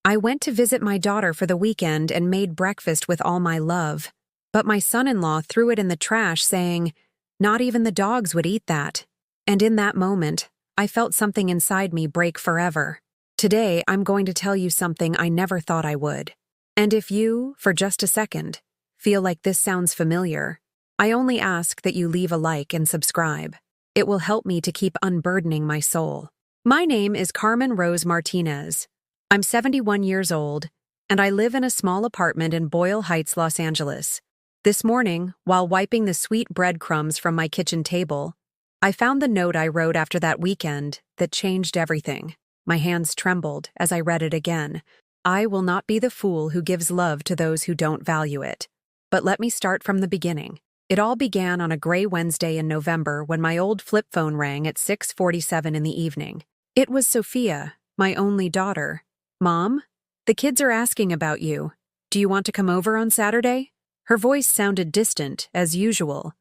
I went to visit my daughter for the weekend and made breakfast with all my love. But my son-in-law threw it in the trash, saying, "Not even the dogs would eat that." And in that moment, I felt something inside me break forever. Today, I'm going to tell you something I never thought I would. And if you, for just a second, feel like this sounds familiar, I only ask that you leave a like and subscribe. It will help me to keep unburdening my soul. My name is Carmen Rose Martinez. I'm 71 years old, and I live in a small apartment in Boyle Heights, Los Angeles. This morning, while wiping the sweet breadcrumbs from my kitchen table, I found the note I wrote after that weekend that changed everything. My hands trembled as I read it again. I will not be the fool who gives love to those who don't value it. But let me start from the beginning. It all began on a gray Wednesday in November when my old flip phone rang at 6:47 in the evening. It was Sophia, my only daughter. "Mom, the kids are asking about you. Do you want to come over on Saturday?" Her voice sounded distant, as usual,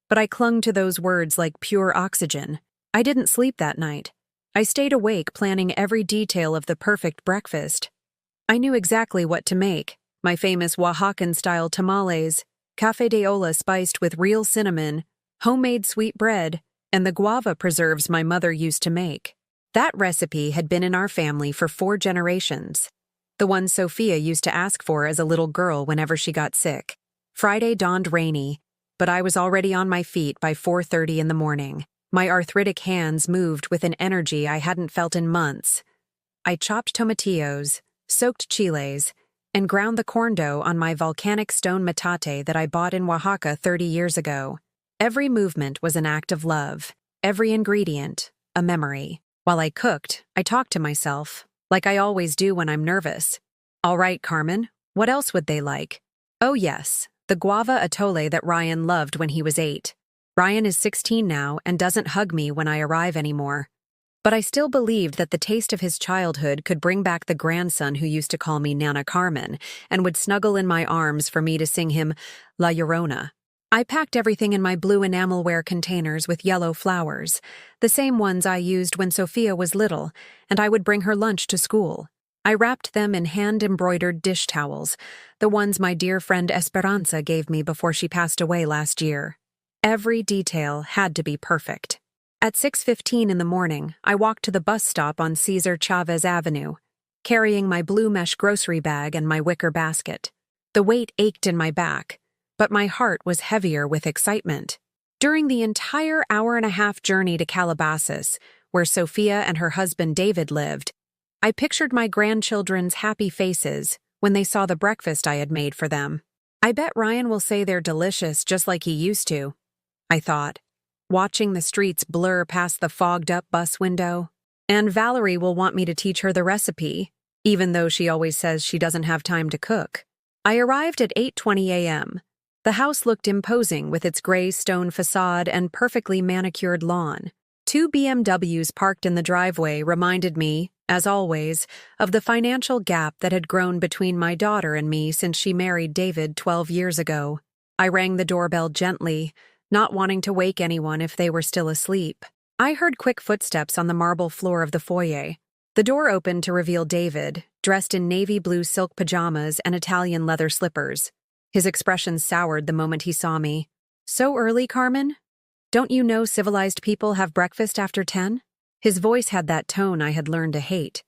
but I clung to those words like pure oxygen. I didn't sleep that night. I stayed awake planning every detail of the perfect breakfast. I knew exactly what to make: my famous Oaxacan-style tamales, café de olla spiced with real cinnamon, homemade sweet bread, and the guava preserves my mother used to make. That recipe had been in our family for 4 generations. The one Sophia used to ask for as a little girl whenever she got sick. Friday dawned rainy, but I was already on my feet by 4:30 in the morning. My arthritic hands moved with an energy I hadn't felt in months. I chopped tomatillos, soaked chiles, and ground the corn dough on my volcanic stone metate that I bought in Oaxaca 30 years ago. Every movement was an act of love, every ingredient, a memory. While I cooked, I talked to myself, like I always do when I'm nervous. "All right, Carmen, what else would they like?" "Oh yes, the guava atole that Ryan loved when he was 8. Ryan is 16 now and doesn't hug me when I arrive anymore. But I still believed that the taste of his childhood could bring back the grandson who used to call me Nana Carmen and would snuggle in my arms for me to sing him La Llorona. I packed everything in my blue enamelware containers with yellow flowers, the same ones I used when Sophia was little, and I would bring her lunch to school. I wrapped them in hand-embroidered dish towels, the ones my dear friend Esperanza gave me before she passed away last year. Every detail had to be perfect. At 6:15 in the morning, I walked to the bus stop on Cesar Chavez Avenue, carrying my blue mesh grocery bag and my wicker basket. The weight ached in my back, but my heart was heavier with excitement. During the entire hour-and-a-half journey to Calabasas, where Sophia and her husband David lived, I pictured my grandchildren's happy faces when they saw the breakfast I had made for them. "I bet Ryan will say they're delicious just like he used to," I thought, watching the streets blur past the fogged-up bus window. "And Valerie will want me to teach her the recipe, even though she always says she doesn't have time to cook." I arrived at 8:20 a.m. The house looked imposing with its gray stone facade and perfectly manicured lawn. 2 BMWs parked in the driveway reminded me, as always, of the financial gap that had grown between my daughter and me since she married David 12 years ago. I rang the doorbell gently, not wanting to wake anyone if they were still asleep. I heard quick footsteps on the marble floor of the foyer. The door opened to reveal David, dressed in navy blue silk pajamas and Italian leather slippers. His expression soured the moment he saw me. "So early, Carmen? Don't you know civilized people have breakfast after 10? His voice had that tone I had learned to hate.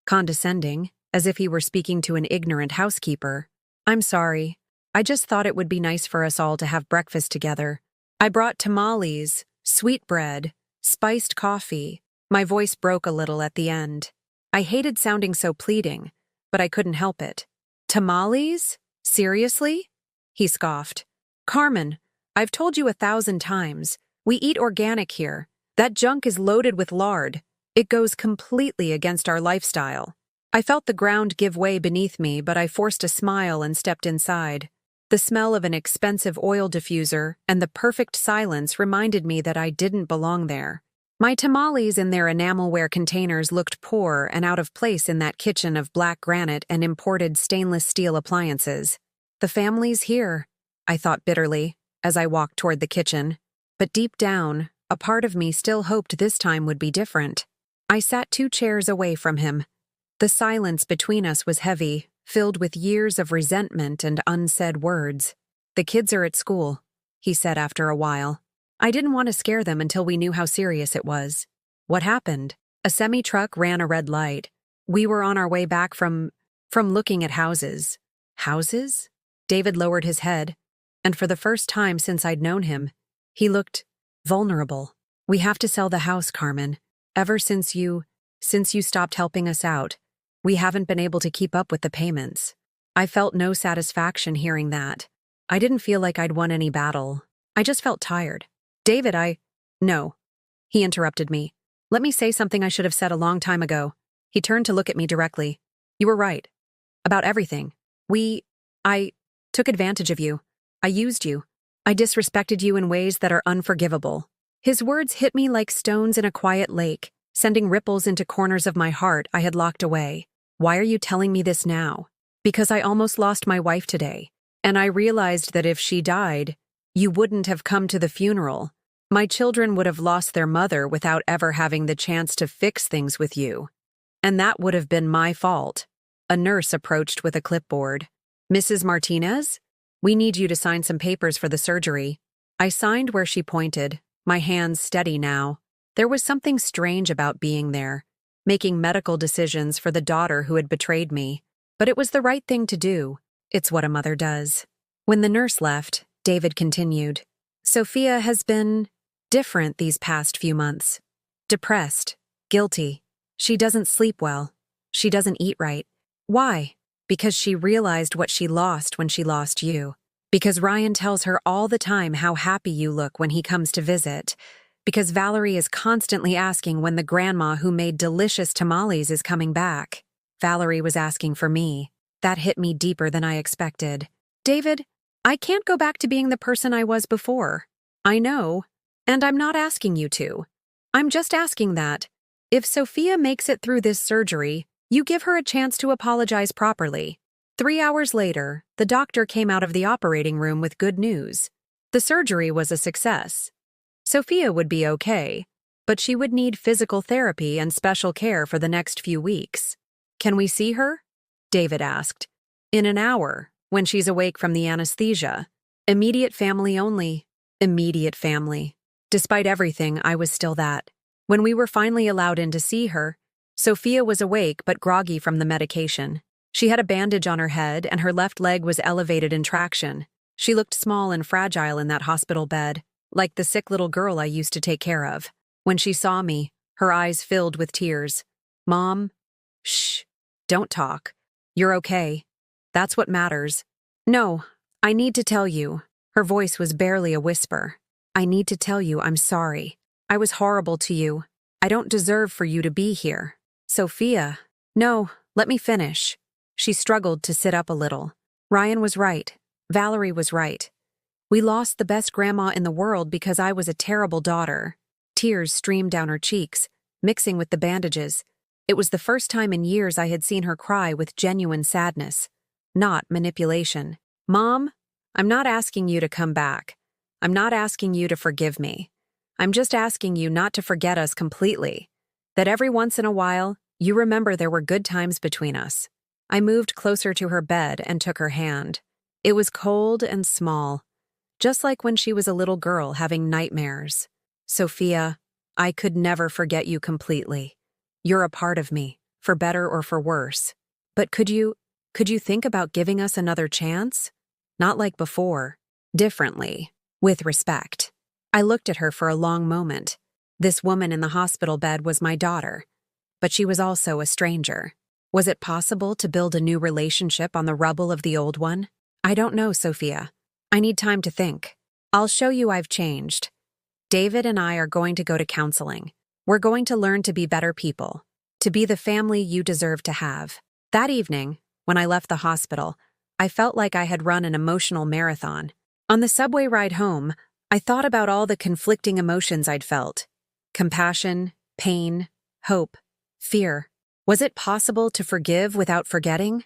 Condescending, as if he were speaking to an ignorant housekeeper. "I'm sorry. I just thought it would be nice for us all to have breakfast together. I brought tamales, sweetbread, spiced coffee." My voice broke a little at the end. I hated sounding so pleading, but I couldn't help it. "Tamales? Seriously?" He scoffed. "Carmen, I've told you 1,000 times. We eat organic here. That junk is loaded with lard. It goes completely against our lifestyle." I felt the ground give way beneath me, but I forced a smile and stepped inside. The smell of an expensive oil diffuser and the perfect silence reminded me that I didn't belong there. My tamales in their enamelware containers looked poor and out of place in that kitchen of black granite and imported stainless steel appliances. "The family's here," I thought bitterly, as I walked toward the kitchen. But deep down, a part of me still hoped this time would be different. I sat 2 chairs away from him. The silence between us was heavy, filled with years of resentment and unsaid words. "The kids are at school," he said after a while. I didn't want to scare them until we knew how serious it was. "What happened?" "A semi-truck ran a red light. We were on our way back from looking at houses." "Houses?" David lowered his head, and for the first time since I'd known him, he looked vulnerable. "We have to sell the house, Carmen. Ever since you stopped helping us out, we haven't been able to keep up with the payments." I felt no satisfaction hearing that. I didn't feel like I'd won any battle. I just felt tired. "David, No." He interrupted me. "Let me say something I should have said a long time ago." He turned to look at me directly. "You were right. About everything. I took advantage of you. I used you. I disrespected you in ways that are unforgivable." His words hit me like stones in a quiet lake, sending ripples into corners of my heart I had locked away. "Why are you telling me this now?" "Because I almost lost my wife today, and I realized that if she died, you wouldn't have come to the funeral. My children would have lost their mother without ever having the chance to fix things with you. And that would have been my fault." A nurse approached with a clipboard. "Mrs. Martinez? We need you to sign some papers for the surgery." I signed where she pointed, my hands steady now. There was something strange about being there, making medical decisions for the daughter who had betrayed me. But it was the right thing to do. It's what a mother does. When the nurse left, David continued. "Sophia has been different these past few months. Depressed, guilty. She doesn't sleep well. She doesn't eat right. Why? Because she realized what she lost when she lost you. Because Ryan tells her all the time how happy you look when he comes to visit. Because Valerie is constantly asking when the grandma who made delicious tamales is coming back. Valerie was asking for me. That hit me deeper than I expected. David, I can't go back to being the person I was before. I know. And I'm not asking you to. I'm just asking that, if Sophia makes it through this surgery, you give her a chance to apologize properly." 3 hours later, the doctor came out of the operating room with good news. The surgery was a success. Sophia would be okay, but she would need physical therapy and special care for the next few weeks. "Can we see her?" David asked. "In an hour, when she's awake from the anesthesia. Immediate family only." Immediate family. Despite everything, I was still that. When we were finally allowed in to see her, Sophia was awake but groggy from the medication. She had a bandage on her head and her left leg was elevated in traction. She looked small and fragile in that hospital bed, like the sick little girl I used to take care of. When she saw me, her eyes filled with tears. "Mom, shh, don't talk. You're okay. That's what matters." "No, I need to tell you." Her voice was barely a whisper. "I need to tell you I'm sorry. I was horrible to you. I don't deserve for you to be here." "Sophia." "No, let me finish." She struggled to sit up a little. "Ryan was right. Valerie was right. We lost the best grandma in the world because I was a terrible daughter." Tears streamed down her cheeks, mixing with the bandages. It was the first time in years I had seen her cry with genuine sadness, not manipulation. "Mom, I'm not asking you to come back. I'm not asking you to forgive me. I'm just asking you not to forget us completely. That every once in a while, you remember there were good times between us." I moved closer to her bed and took her hand. It was cold and small, just like when she was a little girl having nightmares. "Sophia, I could never forget you completely. You're a part of me, for better or for worse. But could you think about giving us another chance? Not like before, differently, with respect." I looked at her for a long moment. This woman in the hospital bed was my daughter, but she was also a stranger. Was it possible to build a new relationship on the rubble of the old one? "I don't know, Sophia. I need time to think. I'll show you I've changed. David and I are going to go to counseling. We're going to learn to be better people, to be the family you deserve to have." That evening, when I left the hospital, I felt like I had run an emotional marathon. On the subway ride home, I thought about all the conflicting emotions I'd felt. Compassion, pain, hope, fear. Was it possible to forgive without forgetting?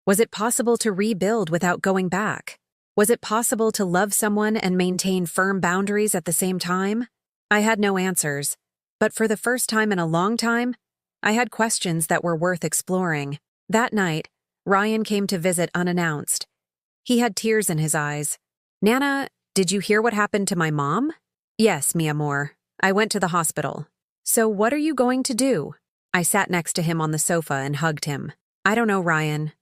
Was it possible to rebuild without going back? Was it possible to love someone and maintain firm boundaries at the same time? I had no answers, but for the first time in a long time, I had questions that were worth exploring. That night, Ryan came to visit unannounced. He had tears in his eyes. "Nana, did you hear what happened to my mom?" "Yes, mi amor. I went to the hospital." "So what are you going to do?" I sat next to him on the sofa and hugged him. "I don't know, Ryan.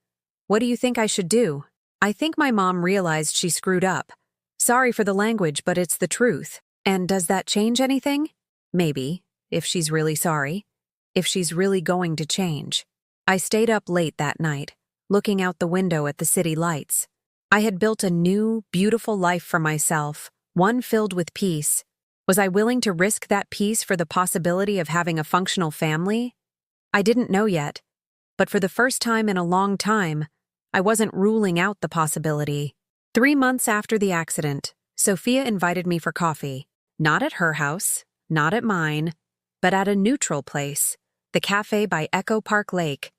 What do you think I should do?" "I think my mom realized she screwed up. Sorry for the language, but it's the truth." "And does that change anything?" "Maybe, if she's really sorry. If she's really going to change." I stayed up late that night, looking out the window at the city lights. I had built a new, beautiful life for myself, one filled with peace. Was I willing to risk that peace for the possibility of having a functional family? I didn't know yet, but for the first time in a long time, I wasn't ruling out the possibility. 3 months after the accident, Sophia invited me for coffee. Not at her house, not at mine, but at a neutral place, the cafe by Echo Park Lake,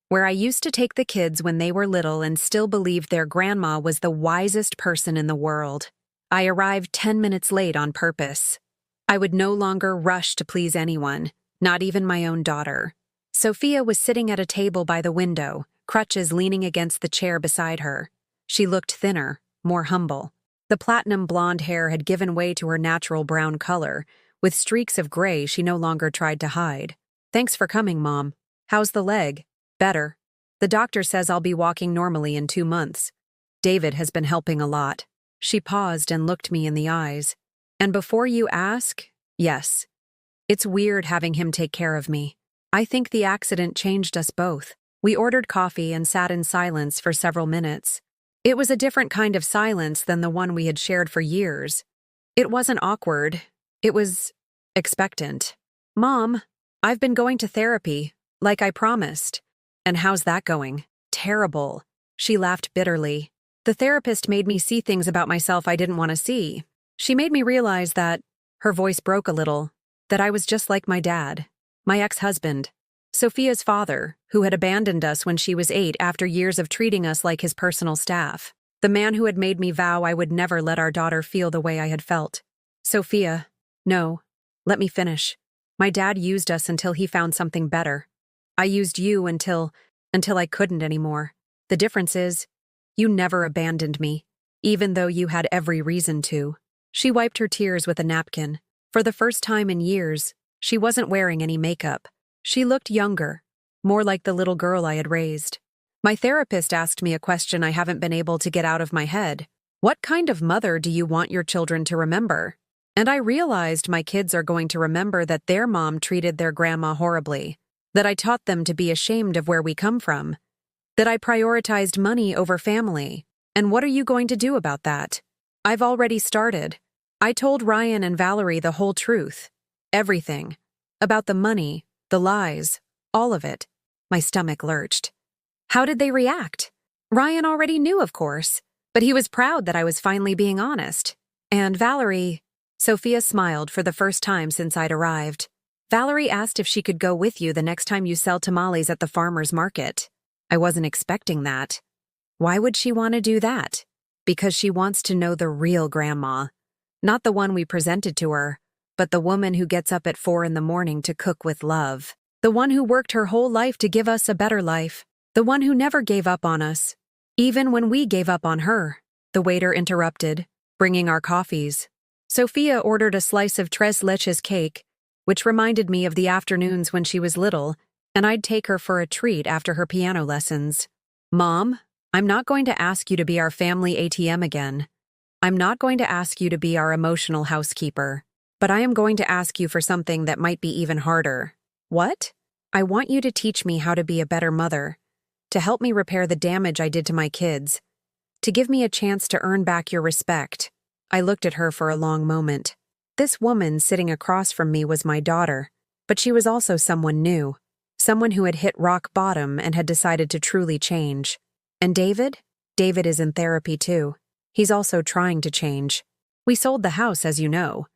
where I used to take the kids when they were little and still believed their grandma was the wisest person in the world. I arrived 10 minutes late on purpose. I would no longer rush to please anyone, not even my own daughter. Sophia was sitting at a table by the window, crutches leaning against the chair beside her. She looked thinner, more humble. The platinum blonde hair had given way to her natural brown color, with streaks of gray she no longer tried to hide. "Thanks for coming, Mom. How's the leg?" "Better. The doctor says I'll be walking normally in 2 months. David has been helping a lot." She paused and looked me in the eyes. "And before you ask, yes. It's weird having him take care of me. I think the accident changed us both." We ordered coffee and sat in silence for several minutes. It was a different kind of silence than the one we had shared for years. It wasn't awkward. It was expectant. "Mom, I've been going to therapy, like I promised." "And how's that going?" "Terrible." She laughed bitterly. "The therapist made me see things about myself I didn't want to see. She made me realize that," her voice broke a little, "that I was just like my dad, my ex-husband, Sophia's father, who had abandoned us when she was 8 after years of treating us like his personal staff. The man who had made me vow I would never let our daughter feel the way I had felt." "Sophia, no, let me finish. My dad used us until he found something better. I used you until I couldn't anymore. The difference is, you never abandoned me, even though you had every reason to." She wiped her tears with a napkin. For the first time in years, she wasn't wearing any makeup. She looked younger, more like the little girl I had raised. "My therapist asked me a question I haven't been able to get out of my head. What kind of mother do you want your children to remember?" And I realized my kids are going to remember that their mom treated their grandma horribly, that I taught them to be ashamed of where we come from, that I prioritized money over family. And what are you going to do about that? I've already started. I told Ryan and Valerie the whole truth. Everything. About the money, the lies, all of it. My stomach lurched. How did they react? Ryan already knew, of course, but he was proud that I was finally being honest. And Valerie... Sophia smiled for the first time since I'd arrived. "Valerie asked if she could go with you the next time you sell tamales at the farmer's market." I wasn't expecting that. Why would she want to do that? Because she wants to know the real grandma. Not the one we presented to her, but the woman who gets up at 4 in the morning to cook with love. The one who worked her whole life to give us a better life. The one who never gave up on us. Even when we gave up on her. The waiter interrupted, bringing our coffees. Sophia ordered a slice of tres leches cake, which reminded me of the afternoons when she was little, and I'd take her for a treat after her piano lessons. "Mom, I'm not going to ask you to be our family ATM again. I'm not going to ask you to be our emotional housekeeper. But I am going to ask you for something that might be even harder." "What?" "I want you to teach me how to be a better mother, to help me repair the damage I did to my kids, to give me a chance to earn back your respect." I looked at her for a long moment. This woman sitting across from me was my daughter, but she was also someone new, someone who had hit rock bottom and had decided to truly change. And David? David is in therapy too. He's also trying to change. We sold the house, as you know.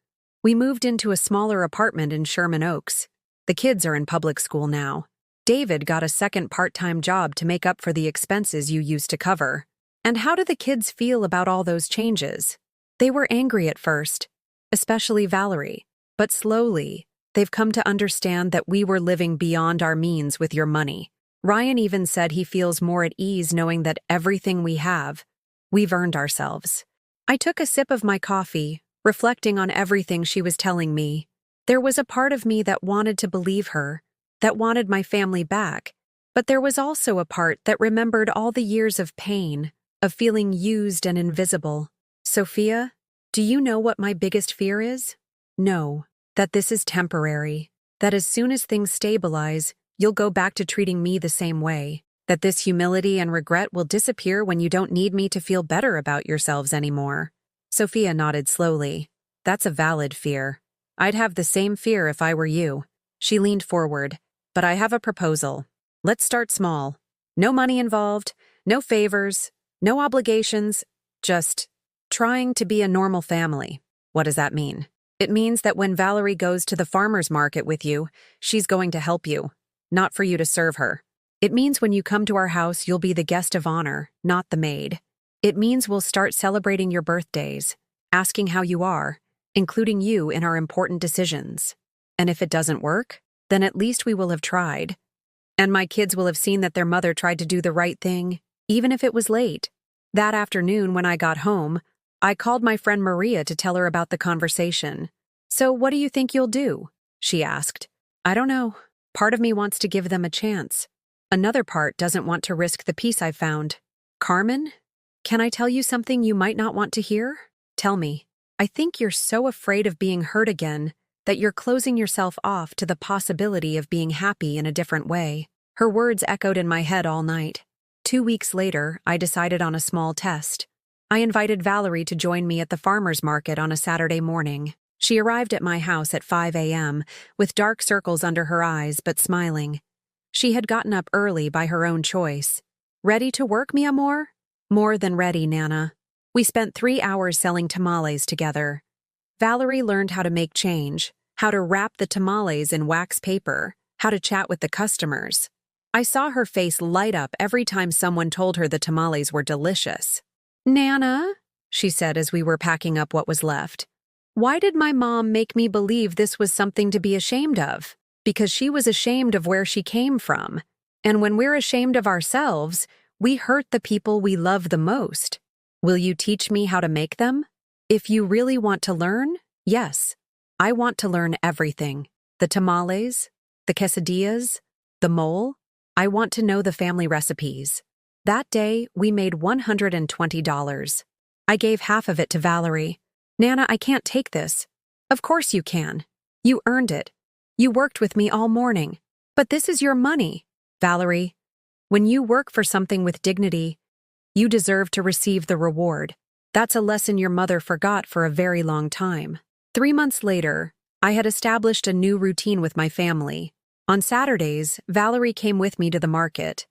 We moved into a smaller apartment in Sherman Oaks. The kids are in public school now. David got a second part-time job to make up for the expenses you used to cover. And how do the kids feel about all those changes? They were angry at first, especially Valerie, but slowly, They've come to understand that we were living beyond our means with your money. Ryan even said he feels more at ease knowing that everything we have, we've earned ourselves. I took a sip of my coffee, reflecting on everything she was telling me. There was a part of me that wanted to believe her, that wanted my family back, but there was also a part that remembered all the years of pain, of feeling used and invisible. Sophia, do you know what my biggest fear is? No, that this is temporary, that as soon as things stabilize, you'll go back to treating me the same way, that this humility and regret will disappear when you don't need me to feel better about yourselves anymore. Sophia nodded slowly. That's a valid fear. I'd have the same fear if I were you. She leaned forward. But I have a proposal. Let's start small. No money involved, no favors, no obligations, just trying to be a normal family. What does that mean? It means that when Valerie goes to the farmer's market with you, she's going to help you, not for you to serve her. It means when you come to our house, you'll be the guest of honor, not the maid. It means we'll start celebrating your birthdays, asking how you are, including you in our important decisions. And if it doesn't work, then at least we will have tried. And my kids will have seen that their mother tried to do the right thing, even if it was late. That afternoon when I got home, I called my friend Maria to tell her about the conversation. So what do you think you'll do? She asked. I don't know. Part of me wants to give them a chance. Another part doesn't want to risk the peace I've found. Carmen, can I tell you something you might not want to hear? Tell me. I think you're so afraid of being hurt again that you're closing yourself off to the possibility of being happy in a different way. Her words echoed in my head all night. 2 weeks later, I decided on a small test. I invited Valerie to join me at the farmer's market on a Saturday morning. She arrived at my house at 5 a.m., with dark circles under her eyes but smiling. She had gotten up early by her own choice. Ready to work, mi amor? More than ready, Nana. We spent 3 hours selling tamales together. Valerie learned how to make change, how to wrap the tamales in wax paper, how to chat with the customers. I saw her face light up every time someone told her the tamales were delicious. Nana, she said as we were packing up what was left, why did my mom make me believe this was something to be ashamed of? Because she was ashamed of where she came from. And when we're ashamed of ourselves, we hurt the people we love the most. Will you teach me how to make them? If you really want to learn, yes. I want to learn everything. The tamales, the quesadillas, the mole. I want to know the family recipes. That day, we made $120. I gave half of it to Valerie. Nana, I can't take this. Of course you can. You earned it. You worked with me all morning. But this is your money. Valerie, when you work for something with dignity, you deserve to receive the reward. That's a lesson your mother forgot for a very long time. 3 months later, I had established a new routine with my family. On Saturdays, Valerie came with me to the market.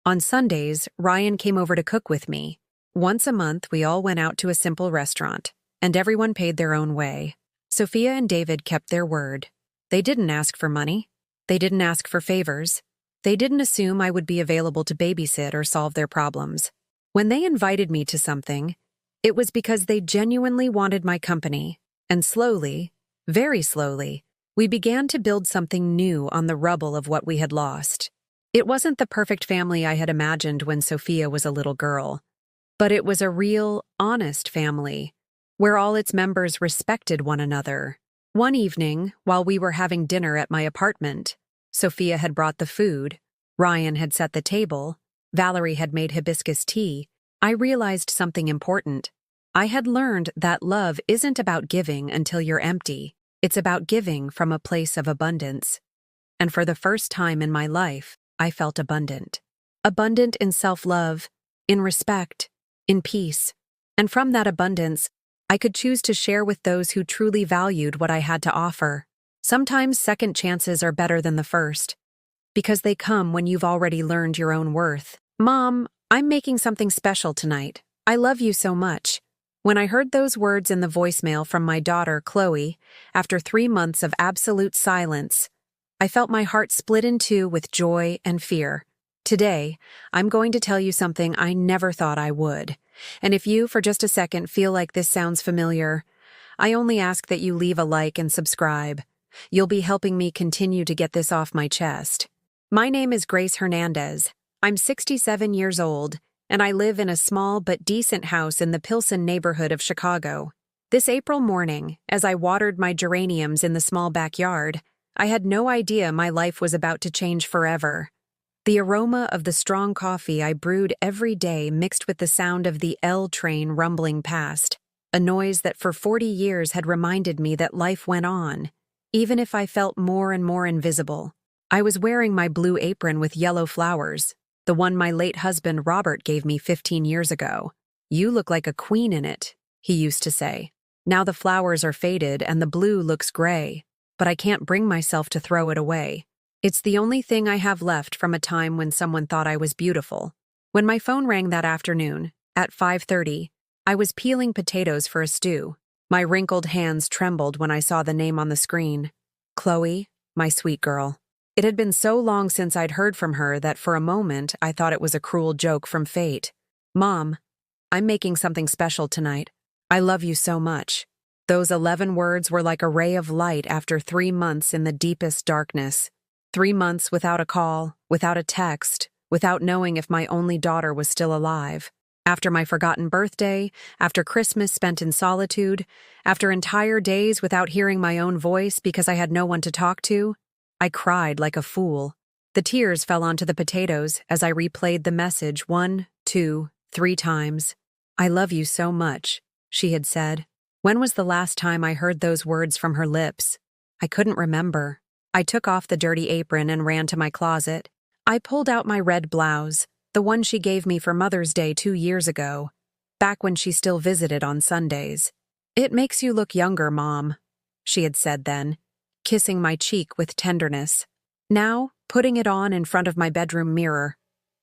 On Sundays, Ryan came over to cook with me. Once a month, we all went out to a simple restaurant, and everyone paid their own way. Sophia and David kept their word. They didn't ask for money. They didn't ask for favors. They didn't assume I would be available to babysit or solve their problems. When they invited me to something, it was because they genuinely wanted my company, and slowly, very slowly, we began to build something new on the rubble of what we had lost. It wasn't the perfect family I had imagined when Sophia was a little girl, but it was a real, honest family, where all its members respected one another. One evening, while we were having dinner at my apartment, Sophia had brought the food, Ryan had set the table, Valerie had made hibiscus tea. I realized something important. I had learned that love isn't about giving until you're empty. It's about giving from a place of abundance. And for the first time in my life, I felt abundant. Abundant in self-love, in respect, in peace. And from that abundance, I could choose to share with those who truly valued what I had to offer. Sometimes second chances are better than the first, because they come when you've already learned your own worth. Mom, I'm making something special tonight. I love you so much. When I heard those words in the voicemail from my daughter, Chloe, after 3 months of absolute silence, I felt my heart split in two with joy and fear. Today, I'm going to tell you something I never thought I would. And if you, for just a second, feel like this sounds familiar, I only ask that you leave a like and subscribe. You'll be helping me continue to get this off my chest. My name is Grace Hernandez. I'm 67 years old, and I live in a small but decent house in the Pilsen neighborhood of Chicago. This April morning, as I watered my geraniums in the small backyard, I had no idea my life was about to change forever. The aroma of the strong coffee I brewed every day mixed with the sound of the L train rumbling past, a noise that for 40 years had reminded me that life went on, even if I felt more and more invisible. I was wearing my blue apron with yellow flowers, the one my late husband Robert gave me 15 years ago. "You look like a queen in it," he used to say. Now the flowers are faded and the blue looks gray, but I can't bring myself to throw it away. It's the only thing I have left from a time when someone thought I was beautiful. When my phone rang that afternoon, at 5:30, I was peeling potatoes for a stew. My wrinkled hands trembled when I saw the name on the screen. Chloe, my sweet girl. It had been so long since I'd heard from her that for a moment I thought it was a cruel joke from fate. "Mom, I'm making something special tonight. I love you so much." Those 11 words were like a ray of light after 3 months in the deepest darkness. 3 months without a call, without a text, without knowing if my only daughter was still alive. After my forgotten birthday, after Christmas spent in solitude, after entire days without hearing my own voice because I had no one to talk to, I cried like a fool. The tears fell onto the potatoes as I replayed the message 1, 2, 3 times. "I love you so much," she had said. When was the last time I heard those words from her lips? I couldn't remember. I took off the dirty apron and ran to my closet. I pulled out my red blouse, the one she gave me for Mother's Day 2 years ago, back when she still visited on Sundays. "It makes you look younger, Mom," she had said then, kissing my cheek with tenderness. Now, putting it on in front of my bedroom mirror,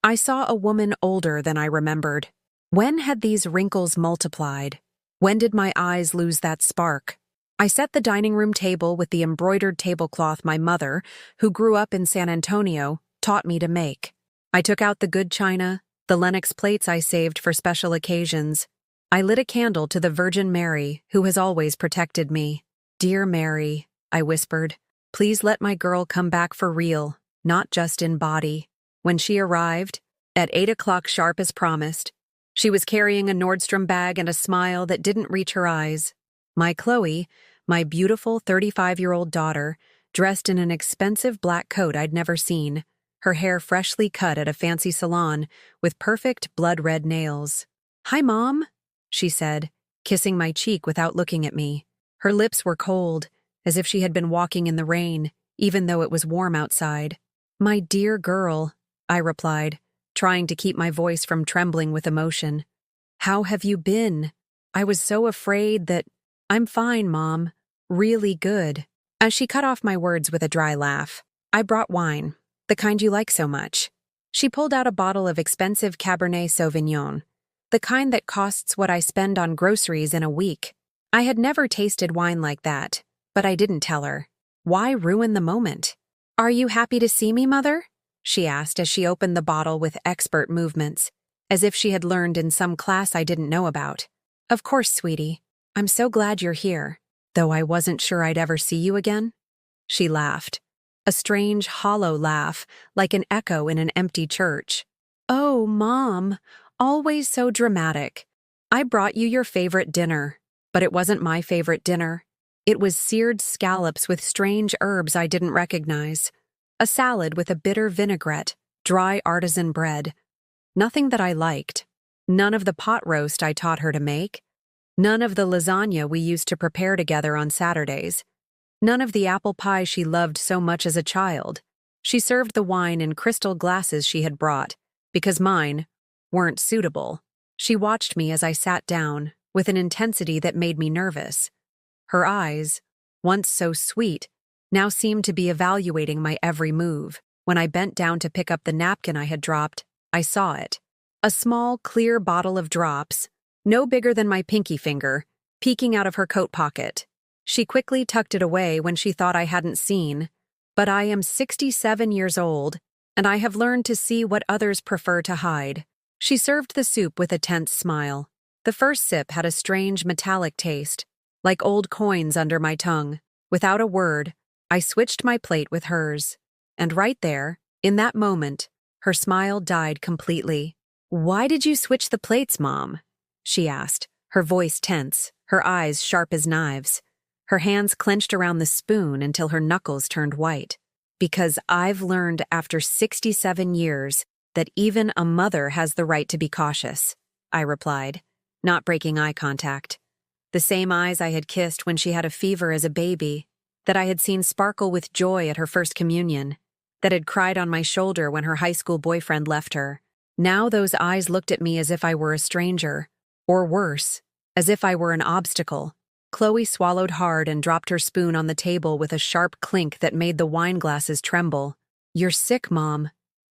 I saw a woman older than I remembered. When had these wrinkles multiplied? When did my eyes lose that spark? I set the dining room table with the embroidered tablecloth my mother, who grew up in San Antonio, taught me to make. I took out the good china, the Lenox plates I saved for special occasions. I lit a candle to the Virgin Mary, who has always protected me. "Dear Mary," I whispered, "please let my girl come back for real, not just in body." When she arrived, at 8 o'clock sharp as promised, she was carrying a Nordstrom bag and a smile that didn't reach her eyes. My Chloe, my beautiful 35-year-old daughter, dressed in an expensive black coat I'd never seen, her hair freshly cut at a fancy salon with perfect blood-red nails. "Hi, Mom," she said, kissing my cheek without looking at me. Her lips were cold, as if she had been walking in the rain, even though it was warm outside. "My dear girl," I replied, trying to keep my voice from trembling with emotion. "How have you been? I was so afraid that—" "I'm fine, Mom. Really good." As she cut off my words with a dry laugh, "I brought wine, the kind you like so much." She pulled out a bottle of expensive Cabernet Sauvignon, the kind that costs what I spend on groceries in a week. I had never tasted wine like that, but I didn't tell her. Why ruin the moment? "Are you happy to see me, Mother?" she asked as she opened the bottle with expert movements, as if she had learned in some class I didn't know about. "Of course, sweetie. I'm so glad you're here, though I wasn't sure I'd ever see you again." She laughed, a strange, hollow laugh, like an echo in an empty church. "Oh, Mom, always so dramatic. I brought you your favorite dinner, but it wasn't my favorite dinner. It was seared scallops with strange herbs I didn't recognize, a salad with a bitter vinaigrette, dry artisan bread. Nothing that I liked. None of the pot roast I taught her to make. None of the lasagna we used to prepare together on Saturdays. None of the apple pie she loved so much as a child. She served the wine in crystal glasses she had brought, because mine weren't suitable. She watched me as I sat down, with an intensity that made me nervous. Her eyes, once so sweet, now seemed to be evaluating my every move. When I bent down to pick up the napkin I had dropped, I saw it. A small, clear bottle of drops, no bigger than my pinky finger, peeking out of her coat pocket. She quickly tucked it away when she thought I hadn't seen, but I am 67 years old, and I have learned to see what others prefer to hide. She served the soup with a tense smile. The first sip had a strange metallic taste, like old coins under my tongue. Without a word, I switched my plate with hers. And right there, in that moment, her smile died completely. "Why did you switch the plates, Mom?" she asked, her voice tense, her eyes sharp as knives. Her hands clenched around the spoon until her knuckles turned white. "Because I've learned after 67 years that even a mother has the right to be cautious," I replied, not breaking eye contact. The same eyes I had kissed when she had a fever as a baby, that I had seen sparkle with joy at her first communion, that had cried on my shoulder when her high school boyfriend left her. Now those eyes looked at me as if I were a stranger, or worse, as if I were an obstacle. Chloe swallowed hard and dropped her spoon on the table with a sharp clink that made the wine glasses tremble. "You're sick, Mom.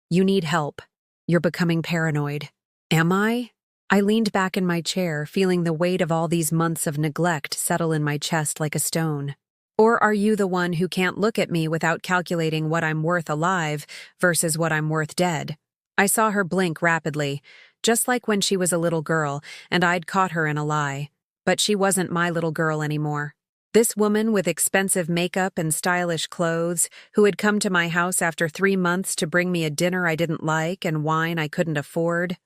You need help. You're becoming paranoid." "Am I?" I leaned back in my chair, feeling the weight of all these months of neglect settle in my chest like a stone. "Or are you the one who can't look at me without calculating what I'm worth alive versus what I'm worth dead?" I saw her blink rapidly, just like when she was a little girl, and I'd caught her in a lie. But she wasn't my little girl anymore. This woman with expensive makeup and stylish clothes, who had come to my house after 3 months to bring me a dinner I didn't like and wine I couldn't afford,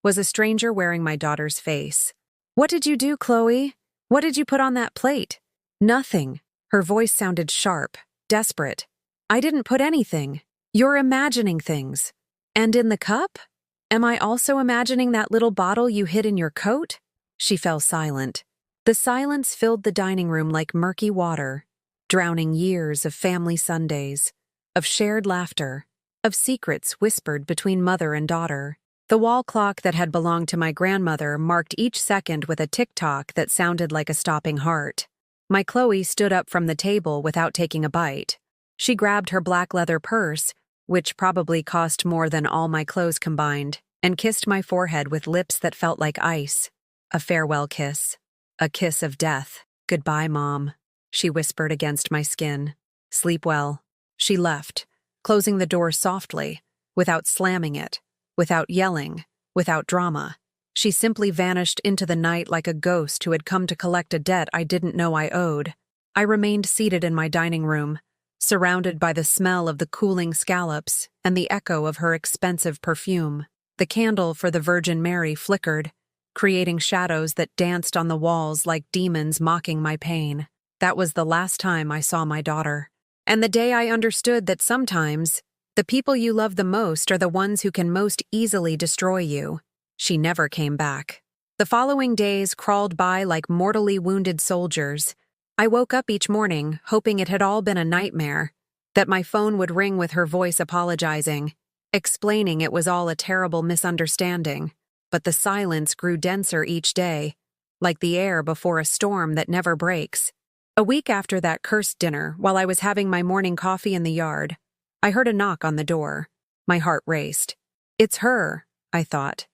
was a stranger wearing my daughter's face. "What did you do, Chloe? What did you put on that plate?" "Nothing." Her voice sounded sharp, desperate. "I didn't put anything. You're imagining things. And in the cup? Am I also imagining that little bottle you hid in your coat?" She fell silent. The silence filled the dining room like murky water, drowning years of family Sundays, of shared laughter, of secrets whispered between mother and daughter. The wall clock that had belonged to my grandmother marked each second with a tick-tock that sounded like a stopping heart. My Chloe stood up from the table without taking a bite. She grabbed her black leather purse, which probably cost more than all my clothes combined, and kissed my forehead with lips that felt like ice. A farewell kiss. A kiss of death. "Goodbye, Mom," she whispered against my skin. "Sleep well." She left, closing the door softly, without slamming it, without yelling, without drama. She simply vanished into the night like a ghost who had come to collect a debt I didn't know I owed. I remained seated in my dining room, surrounded by the smell of the cooling scallops and the echo of her expensive perfume. The candle for the Virgin Mary flickered, creating shadows that danced on the walls like demons mocking my pain. That was the last time I saw my daughter. And the day I understood that sometimes, the people you love the most are the ones who can most easily destroy you. She never came back. The following days crawled by like mortally wounded soldiers. I woke up each morning hoping it had all been a nightmare, that my phone would ring with her voice apologizing, explaining it was all a terrible misunderstanding. But the silence grew denser each day, like the air before a storm that never breaks. A week after that cursed dinner, while I was having my morning coffee in the yard, I heard a knock on the door. My heart raced. "It's her," I thought.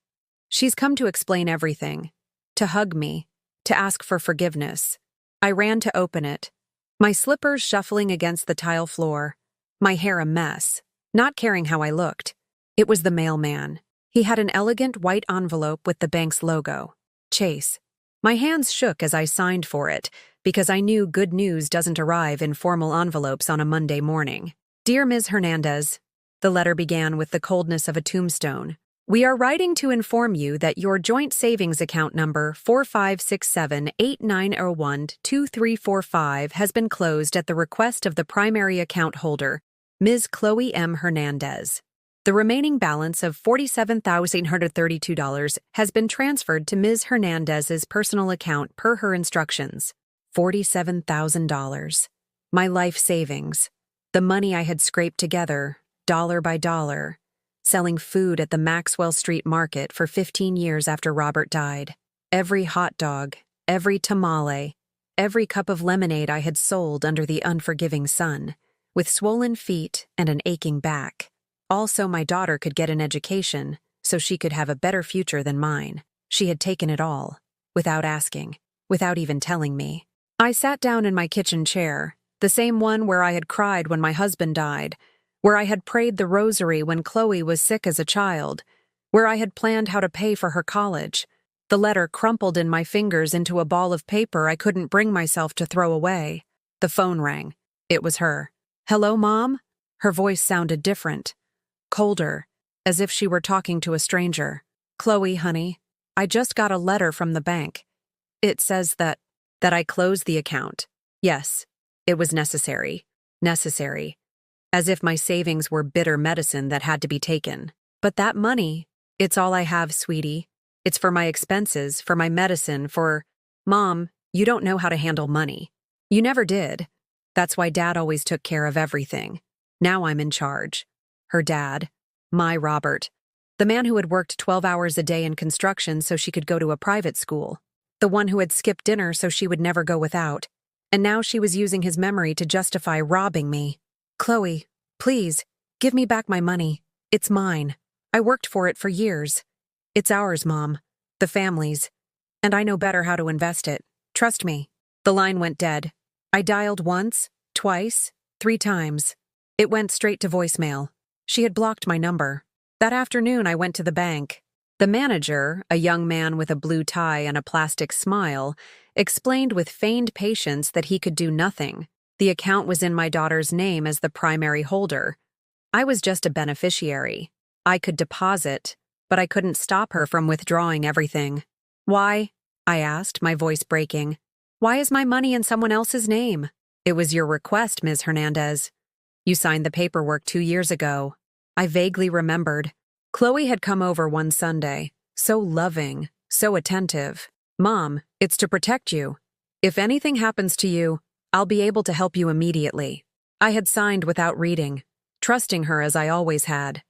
"She's come to explain everything, to hug me, to ask for forgiveness." I ran to open it, my slippers shuffling against the tile floor, my hair a mess, not caring how I looked. It was the mailman. He had an elegant white envelope with the bank's logo, Chase. My hands shook as I signed for it, because I knew good news doesn't arrive in formal envelopes on a Monday morning. "Dear Ms. Hernandez," the letter began with the coldness of a tombstone. "We are writing to inform you that your joint savings account number 456789012345 has been closed at the request of the primary account holder, Ms. Chloe M. Hernandez. The remaining balance of $47,832 has been transferred to Ms. Hernandez's personal account per her instructions." $47,000. My life savings. The money I had scraped together, dollar by dollar, selling food at the Maxwell Street Market for 15 years after Robert died. Every hot dog, every tamale, every cup of lemonade I had sold under the unforgiving sun, with swollen feet and an aching back. Also, my daughter could get an education, so she could have a better future than mine. She had taken it all, without asking, without even telling me. I sat down in my kitchen chair, the same one where I had cried when my husband died, where I had prayed the rosary when Chloe was sick as a child, where I had planned how to pay for her college. The letter crumpled in my fingers into a ball of paper I couldn't bring myself to throw away. The phone rang. It was her. Hello, Mom? Her voice sounded different, colder, as if she were talking to a stranger. Chloe, honey, I just got a letter from the bank. It says that I closed the account. Yes, it was necessary. Necessary. As if my savings were bitter medicine that had to be taken. But that money, it's all I have, sweetie. It's for my expenses, for my medicine, for… Mom, you don't know how to handle money. You never did. That's why Dad always took care of everything. Now I'm in charge. Her dad, my Robert, the man who had worked 12 hours a day in construction so she could go to a private school, the one who had skipped dinner so she would never go without, and now she was using his memory to justify robbing me. Chloe, please, give me back my money. It's mine. I worked for it for years. It's ours, Mom. The family's. And I know better how to invest it. Trust me. The line went dead. I dialed once, twice, 3 times. It went straight to voicemail. She had blocked my number. That afternoon, I went to the bank. The manager, a young man with a blue tie and a plastic smile, explained with feigned patience that he could do nothing. The account was in my daughter's name as the primary holder. I was just a beneficiary. I could deposit, but I couldn't stop her from withdrawing everything. Why? I asked, my voice breaking. Why is my money in someone else's name? It was your request, Ms. Hernandez. You signed the paperwork 2 years ago. I vaguely remembered. Chloe had come over one Sunday, so loving, so attentive. Mom, it's to protect you. If anything happens to you, I'll be able to help you immediately. I had signed without reading, trusting her as I always had.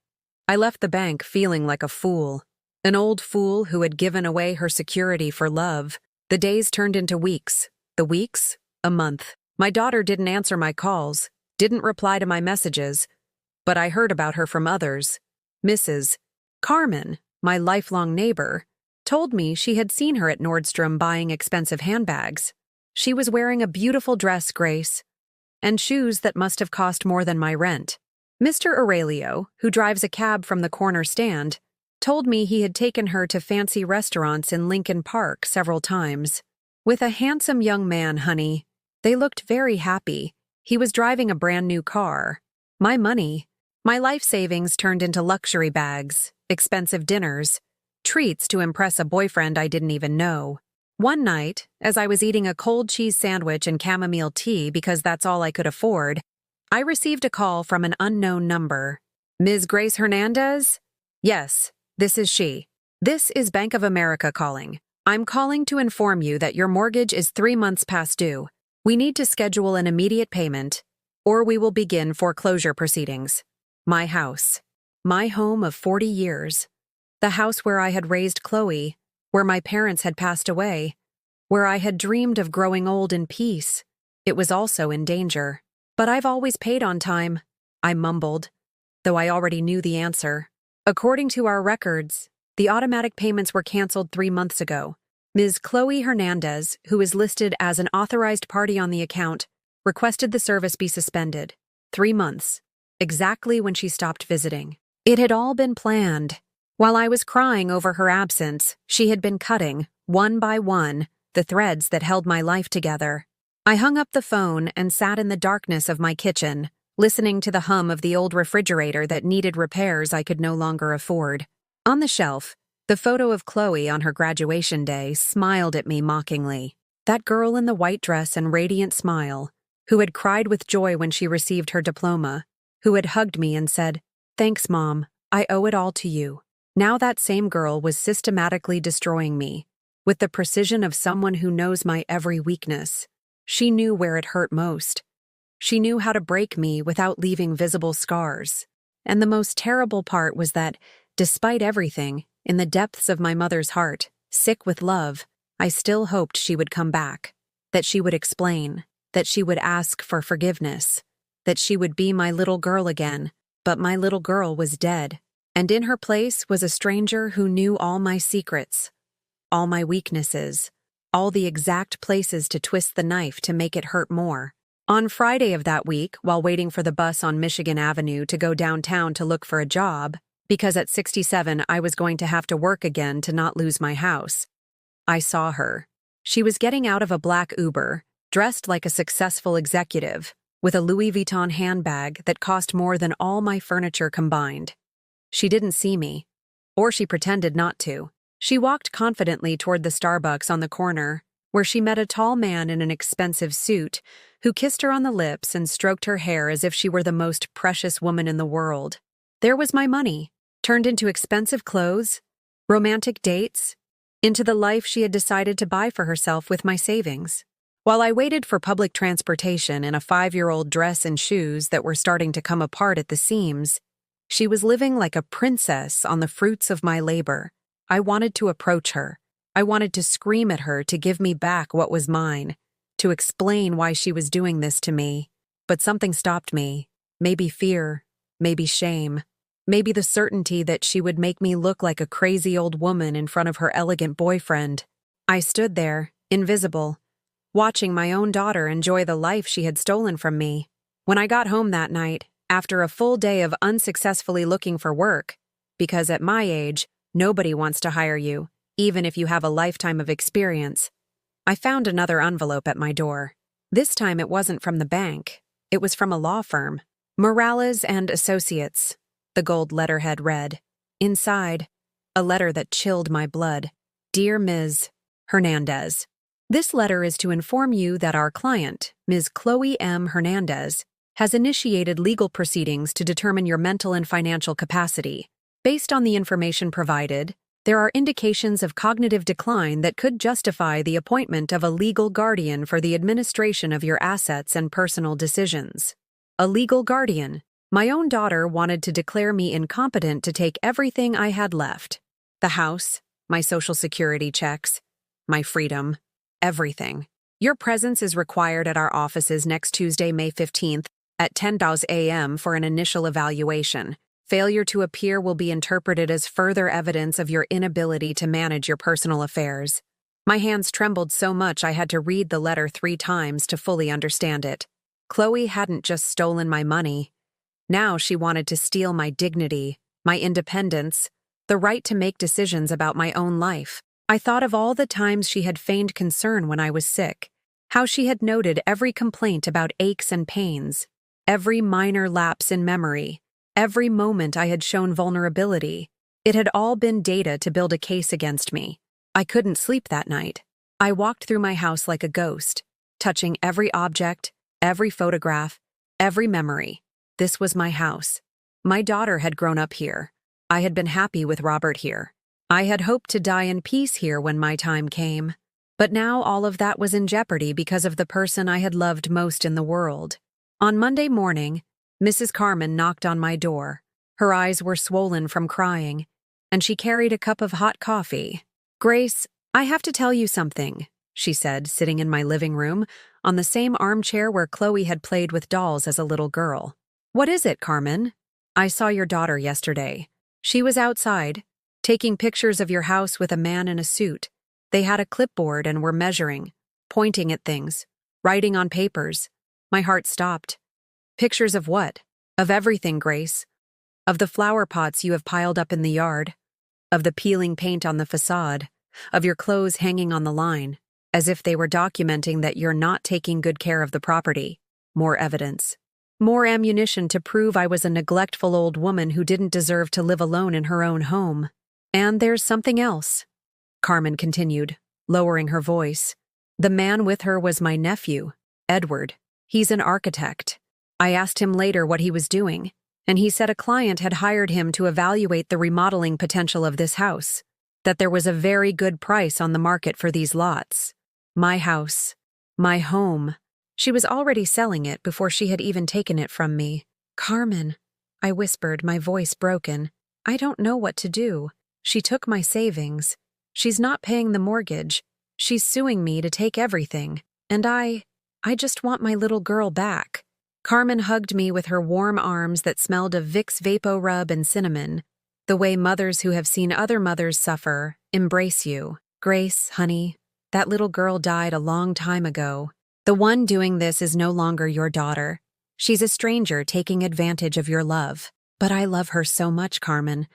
I left the bank feeling like a fool, an old fool who had given away her security for love. The days turned into weeks, the weeks, a month. My daughter didn't answer my calls, didn't reply to my messages, but I heard about her from others. Mrs. Carmen, my lifelong neighbor, told me she had seen her at Nordstrom buying expensive handbags. She was wearing a beautiful dress, Grace, and shoes that must have cost more than my rent. Mr. Aurelio, who drives a cab from the corner stand, told me he had taken her to fancy restaurants in Lincoln Park several times. With a handsome young man, honey. They looked very happy. He was driving a brand new car. My money, my life savings turned into luxury bags, expensive dinners, treats to impress a boyfriend I didn't even know. One night, as I was eating a cold cheese sandwich and chamomile tea because that's all I could afford, I received a call from an unknown number. Ms. Grace Hernandez? Yes, this is she. This is Bank of America calling. I'm calling to inform you that your mortgage is 3 months past due. We need to schedule an immediate payment, or we will begin foreclosure proceedings. My house. My home of 40 years. The house where I had raised Chloe, where my parents had passed away, where I had dreamed of growing old in peace. It was also in danger. But I've always paid on time, I mumbled, though I already knew the answer. According to our records, the automatic payments were canceled 3 months ago. Ms. Chloe Hernandez, who is listed as an authorized party on the account, requested the service be suspended. 3 months, exactly when she stopped visiting. It had all been planned. While I was crying over her absence, she had been cutting, one by one, the threads that held my life together. I hung up the phone and sat in the darkness of my kitchen, listening to the hum of the old refrigerator that needed repairs I could no longer afford. On the shelf, the photo of Chloe on her graduation day smiled at me mockingly. That girl in the white dress and radiant smile, who had cried with joy when she received her diploma, who had hugged me and said, "Thanks, Mom, I owe it all to you." Now that same girl was systematically destroying me, with the precision of someone who knows my every weakness. She knew where it hurt most. She knew how to break me without leaving visible scars. And the most terrible part was that, despite everything, in the depths of my mother's heart, sick with love, I still hoped she would come back, that she would explain, that she would ask for forgiveness, that she would be my little girl again. But my little girl was dead, and in her place was a stranger who knew all my secrets, all my weaknesses, all the exact places to twist the knife to make it hurt more. On Friday of that week, while waiting for the bus on Michigan Avenue to go downtown to look for a job, because at 67 I was going to have to work again to not lose my house, I saw her. She was getting out of a black Uber, dressed like a successful executive, with a Louis Vuitton handbag that cost more than all my furniture combined. She didn't see me, or she pretended not to. She walked confidently toward the Starbucks on the corner, where she met a tall man in an expensive suit who kissed her on the lips and stroked her hair as if she were the most precious woman in the world. There was my money, turned into expensive clothes, romantic dates, into the life she had decided to buy for herself with my savings. While I waited for public transportation in a 5-year-old dress and shoes that were starting to come apart at the seams, she was living like a princess on the fruits of my labor. I wanted to approach her. I wanted to scream at her to give me back what was mine, to explain why she was doing this to me. But something stopped me. Maybe fear, maybe shame, maybe the certainty that she would make me look like a crazy old woman in front of her elegant boyfriend. I stood there, invisible, watching my own daughter enjoy the life she had stolen from me. When I got home that night, after a full day of unsuccessfully looking for work, because at my age, nobody wants to hire you, even if you have a lifetime of experience, I found another envelope at my door. This time it wasn't from the bank. It was from a law firm. Morales and Associates, the gold letterhead read. Inside, a letter that chilled my blood. Dear Ms. Hernandez, this letter is to inform you that our client, Ms. Chloe M. Hernandez, has initiated legal proceedings to determine your mental and financial capacity. Based on the information provided, there are indications of cognitive decline that could justify the appointment of a legal guardian for the administration of your assets and personal decisions. A legal guardian. My own daughter wanted to declare me incompetent to take everything I had left. The house, my Social Security checks, my freedom, everything. Your presence is required at our offices next Tuesday, May 15th at 10 a.m. for an initial evaluation. Failure to appear will be interpreted as further evidence of your inability to manage your personal affairs. My hands trembled so much I had to read the letter 3 times to fully understand it. Chloe hadn't just stolen my money. Now she wanted to steal my dignity, my independence, the right to make decisions about my own life. I thought of all the times she had feigned concern when I was sick, how she had noted every complaint about aches and pains, every minor lapse in memory, every moment I had shown vulnerability. It had all been data to build a case against me. I couldn't sleep that night. I walked through my house like a ghost, touching every object, every photograph, every memory. This was my house. My daughter had grown up here. I had been happy with Robert here. I had hoped to die in peace here when my time came. But now all of that was in jeopardy because of the person I had loved most in the world. On Monday morning, Mrs. Carmen knocked on my door. Her eyes were swollen from crying, and she carried a cup of hot coffee. Grace, I have to tell you something, she said, sitting in my living room, on the same armchair where Chloe had played with dolls as a little girl. What is it, Carmen? I saw your daughter yesterday. She was outside, taking pictures of your house with a man in a suit. They had a clipboard and were measuring, pointing at things, writing on papers. My heart stopped. Pictures of what? Of everything, Grace. Of the flower pots you have piled up in the yard. Of the peeling paint on the facade. Of your clothes hanging on the line, as if they were documenting that you're not taking good care of the property. More evidence. More ammunition to prove I was a neglectful old woman who didn't deserve to live alone in her own home. And there's something else, Carmen continued, lowering her voice. The man with her was my nephew, Edward. He's an architect. I asked him later what he was doing, and he said a client had hired him to evaluate the remodeling potential of this house, that there was a very good price on the market for these lots. My house. My home. She was already selling it before she had even taken it from me. Carmen, I whispered, my voice broken. I don't know what to do. She took my savings. She's not paying the mortgage. She's suing me to take everything. And I just want my little girl back. Carmen hugged me with her warm arms that smelled of Vicks VapoRub and cinnamon, the way mothers who have seen other mothers suffer embrace you. Grace, honey, that little girl died a long time ago. The one doing this is no longer your daughter. She's a stranger taking advantage of your love. But I love her so much, Carmen.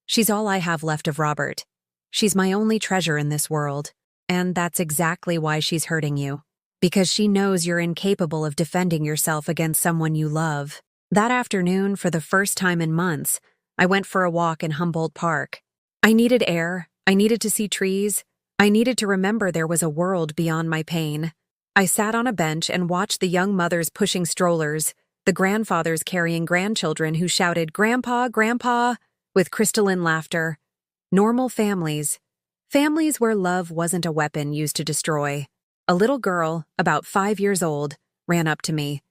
She's all I have left of Robert. She's my only treasure in this world. And that's exactly why she's hurting you. because she knows you're incapable of defending yourself against someone you love. That afternoon, for the first time in months, I went for a walk in Humboldt Park. I needed air, I needed to see trees, I needed to remember there was a world beyond my pain. I sat on a bench and watched the young mothers pushing strollers, the grandfathers carrying grandchildren who shouted, "Grandpa, Grandpa," with crystalline laughter. Normal families. Families where love wasn't a weapon used to destroy. A little girl, about 5 years old, ran up to me.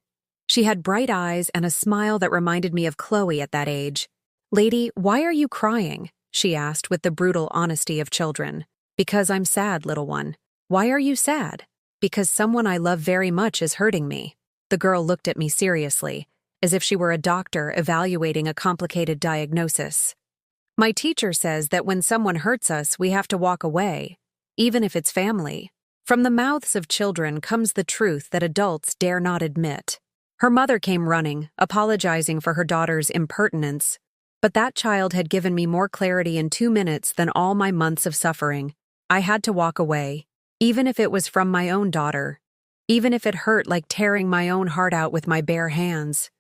She had bright eyes and a smile that reminded me of Chloe at that age. "Lady, why are you crying?" she asked with the brutal honesty of children. "Because I'm sad, little one." "Why are you sad?" "Because someone I love very much is hurting me." The girl looked at me seriously, as if she were a doctor evaluating a complicated diagnosis. "My teacher says that when someone hurts us, we have to walk away, even if it's family." From the mouths of children comes the truth that adults dare not admit. Her mother came running, apologizing for her daughter's impertinence. But that child had given me more clarity in 2 minutes than all my months of suffering. I had to walk away, even if it was from my own daughter, even if it hurt like tearing my own heart out with my bare hands.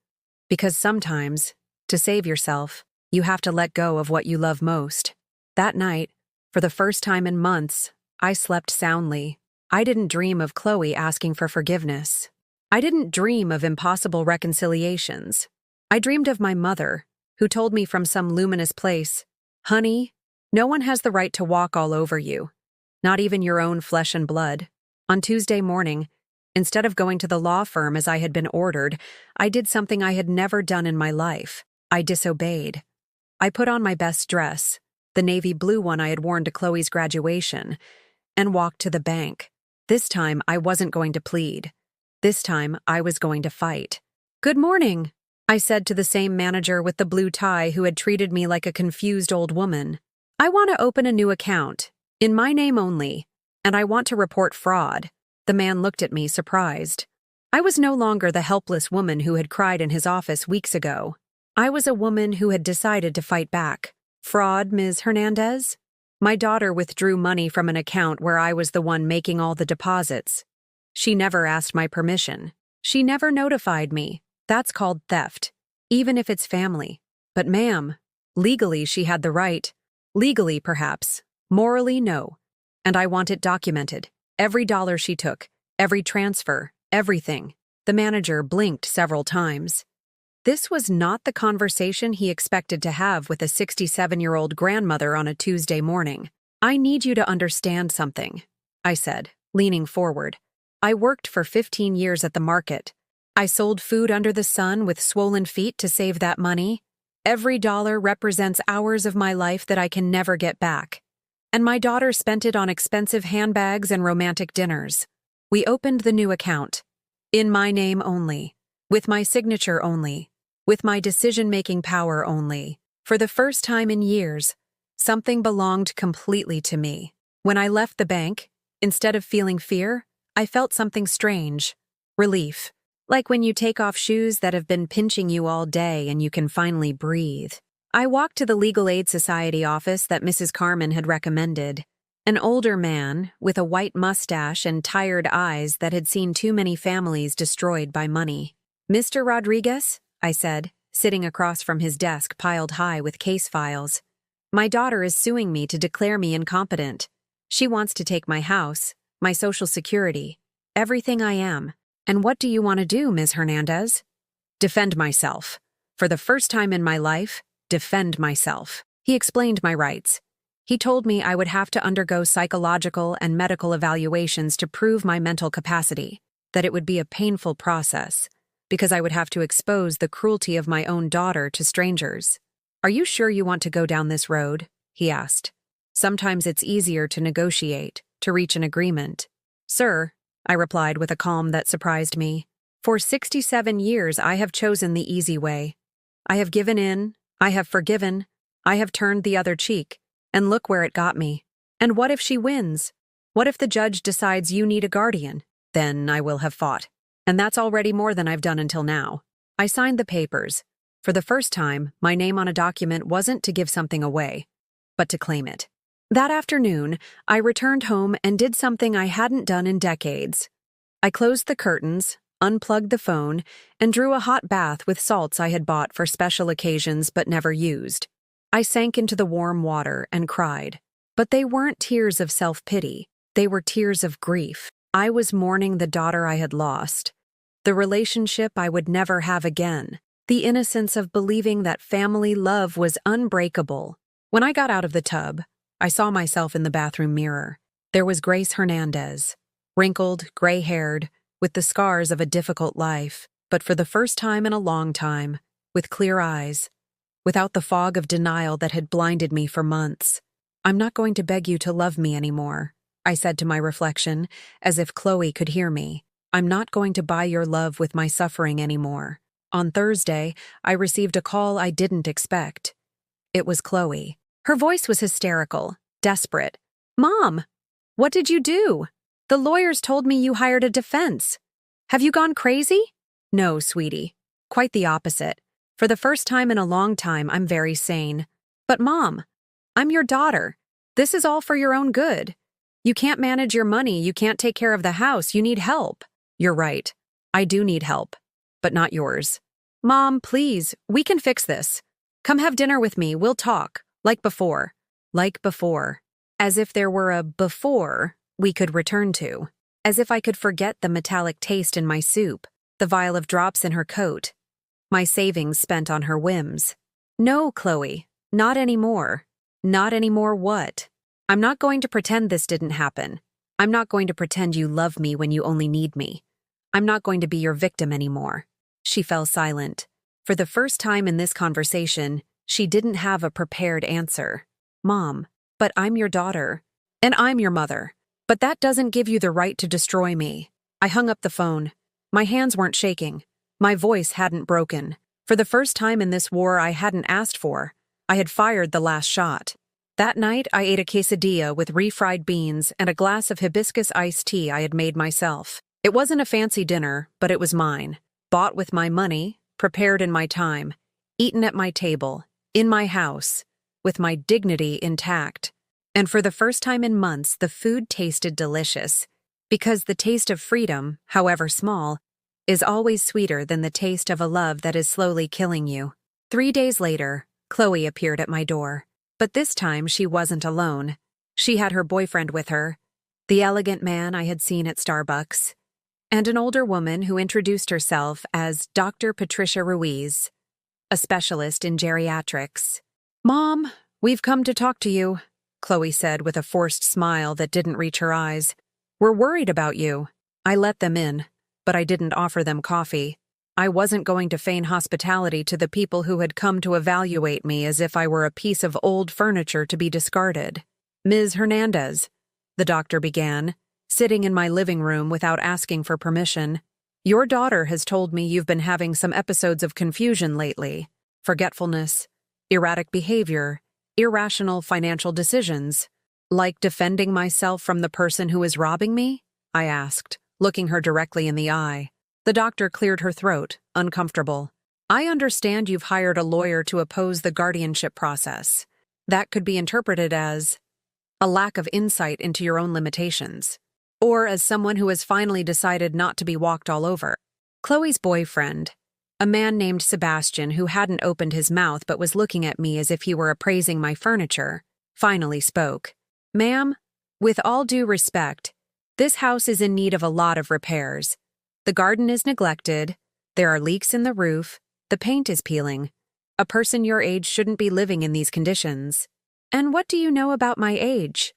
Because sometimes, to save yourself, you have to let go of what you love most. That night, for the first time in months, I slept soundly. I didn't dream of Chloe asking for forgiveness. I didn't dream of impossible reconciliations. I dreamed of my mother, who told me from some luminous place, "Honey, no one has the right to walk all over you, not even your own flesh and blood." On Tuesday morning, instead of going to the law firm as I had been ordered, I did something I had never done in my life. I disobeyed. I put on my best dress, the navy blue one I had worn to Chloe's graduation, and walked to the bank. This time, I wasn't going to plead. This time, I was going to fight. "Good morning," I said to the same manager with the blue tie who had treated me like a confused old woman. "I want to open a new account, in my name only, and I want to report fraud." The man looked at me, surprised. I was no longer the helpless woman who had cried in his office weeks ago. I was a woman who had decided to fight back. "Fraud, Ms. Hernandez?" My daughter withdrew money from an account where I was the one making all the deposits. She never asked my permission. She never notified me. That's called theft, even if it's family. But ma'am, legally she had the right. Legally, perhaps. Morally, no. And I want it documented. Every dollar she took, every transfer, everything. The manager blinked several times. This was not the conversation he expected to have with a 67-year-old grandmother on a Tuesday morning. "I need you to understand something," I said, leaning forward. "I worked for 15 years at the market. I sold food under the sun with swollen feet to save that money. Every dollar represents hours of my life that I can never get back. And my daughter spent it on expensive handbags and romantic dinners. We opened the new account. In my name only. With my signature only. With my decision-making power only. For the first time in years, something belonged completely to me. When I left the bank, instead of feeling fear, I felt something strange. Relief. Like when you take off shoes that have been pinching you all day and you can finally breathe. I walked to the Legal Aid Society office that Mrs. Carmen had recommended. An older man, with a white mustache and tired eyes that had seen too many families destroyed by money. "Mr. Rodriguez?" I said, sitting across from his desk piled high with case files. "My daughter is suing me to declare me incompetent. She wants to take my house, my Social Security, everything I am. And what do you want to do, Ms. Hernandez?" "Defend myself. For the first time in my life, defend myself." He explained my rights. He told me I would have to undergo psychological and medical evaluations to prove my mental capacity, that it would be a painful process, because I would have to expose the cruelty of my own daughter to strangers. "Are you sure you want to go down this road?" he asked. "Sometimes it's easier to negotiate, to reach an agreement." "Sir," I replied with a calm that surprised me, "for 67 years I have chosen the easy way. I have given in, I have forgiven, I have turned the other cheek, and look where it got me. And what if she wins? What if the judge decides you need a guardian? Then I will have fought. And that's already more than I've done until now." I signed the papers. For the first time, my name on a document wasn't to give something away, but to claim it. That afternoon, I returned home and did something I hadn't done in decades. I closed the curtains, unplugged the phone, and drew a hot bath with salts I had bought for special occasions but never used. I sank into the warm water and cried. But they weren't tears of self-pity. They were tears of grief. I was mourning the daughter I had lost, the relationship I would never have again, the innocence of believing that family love was unbreakable. When I got out of the tub, I saw myself in the bathroom mirror. There was Grace Hernandez, wrinkled, gray-haired, with the scars of a difficult life, but for the first time in a long time, with clear eyes, without the fog of denial that had blinded me for months. "I'm not going to beg you to love me anymore," I said to my reflection, as if Chloe could hear me. "I'm not going to buy your love with my suffering anymore." On Thursday, I received a call I didn't expect. It was Chloe. Her voice was hysterical, desperate. "Mom, what did you do? The lawyers told me you hired a defense. Have you gone crazy?" "No, sweetie. Quite the opposite. For the first time in a long time, I'm very sane." "But Mom, I'm your daughter. This is all for your own good. You can't manage your money, you can't take care of the house, you need help." "You're right. I do need help, but not yours." "Mom, please, we can fix this. Come have dinner with me, we'll talk, like before." Like before. As if there were a before we could return to. As if I could forget the metallic taste in my soup, the vial of drops in her coat, my savings spent on her whims. "No, Chloe, not anymore." "Not anymore what?" "I'm not going to pretend this didn't happen. I'm not going to pretend you love me when you only need me. I'm not going to be your victim anymore." She fell silent. For the first time in this conversation, she didn't have a prepared answer. "Mom, but I'm your daughter. And I'm your mother. But that doesn't give you the right to destroy me." I hung up the phone. My hands weren't shaking. My voice hadn't broken. For the first time in this war I hadn't asked for, I had fired the last shot. That night, I ate a quesadilla with refried beans and a glass of hibiscus iced tea I had made myself. It wasn't a fancy dinner, but it was mine. Bought with my money, prepared in my time, eaten at my table, in my house, with my dignity intact. And for the first time in months, the food tasted delicious, because the taste of freedom, however small, is always sweeter than the taste of a love that is slowly killing you. 3 days later, Chloe appeared at my door. But this time she wasn't alone. She had her boyfriend with her, the elegant man I had seen at Starbucks, and an older woman who introduced herself as Dr. Patricia Ruiz, a specialist in geriatrics. "Mom, we've come to talk to you," Chloe said with a forced smile that didn't reach her eyes. "We're worried about you." I let them in, but I didn't offer them coffee. I wasn't going to feign hospitality to the people who had come to evaluate me as if I were a piece of old furniture to be discarded. "Ms. Hernandez," the doctor began, sitting in my living room without asking for permission, "your daughter has told me you've been having some episodes of confusion lately. Forgetfulness, erratic behavior, irrational financial decisions. Like defending myself from the person who is robbing me?" I asked, looking her directly in the eye. The doctor cleared her throat, uncomfortable. "I understand you've hired a lawyer to oppose the guardianship process. That could be interpreted as a lack of insight into your own limitations, or as someone who has finally decided not to be walked all over." Chloe's boyfriend, a man named Sebastian who hadn't opened his mouth but was looking at me as if he were appraising my furniture, finally spoke. "Ma'am, with all due respect, this house is in need of a lot of repairs. The garden is neglected, there are leaks in the roof, the paint is peeling. A person your age shouldn't be living in these conditions." "And what do you know about my age?"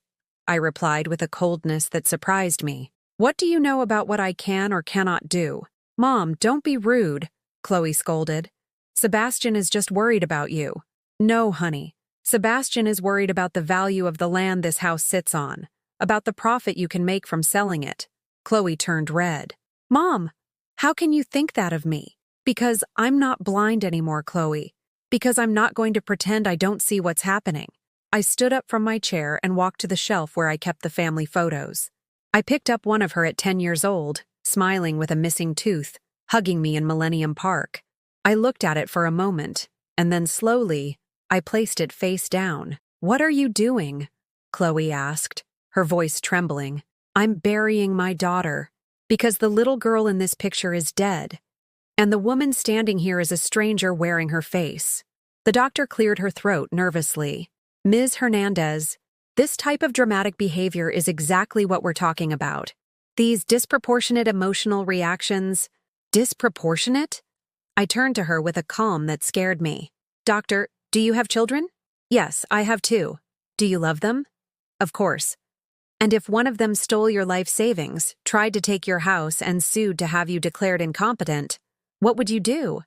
I replied with a coldness that surprised me. "What do you know about what I can or cannot do?" "Mom, don't be rude," Chloe scolded. "Sebastian is just worried about you." "No, honey. Sebastian is worried about the value of the land this house sits on, about the profit you can make from selling it." Chloe turned red. "Mom, how can you think that of me?" "Because I'm not blind anymore, Chloe. Because I'm not going to pretend I don't see what's happening." I stood up from my chair and walked to the shelf where I kept the family photos. I picked up one of her at 10 years old, smiling with a missing tooth, hugging me in Millennium Park. I looked at it for a moment, and then slowly, I placed it face down. "What are you doing?" Chloe asked, her voice trembling. "I'm burying my daughter. Because the little girl in this picture is dead, and the woman standing here is a stranger wearing her face. The doctor cleared her throat nervously. Ms. Hernandez, this type of dramatic behavior is exactly what we're talking about. These disproportionate emotional reactions. Disproportionate? I turned to her with a calm that scared me. Doctor, do you have children? Yes, I have two. Do you love them? Of course. And if one of them stole your life savings, tried to take your house, and sued to have you declared incompetent, what would you do?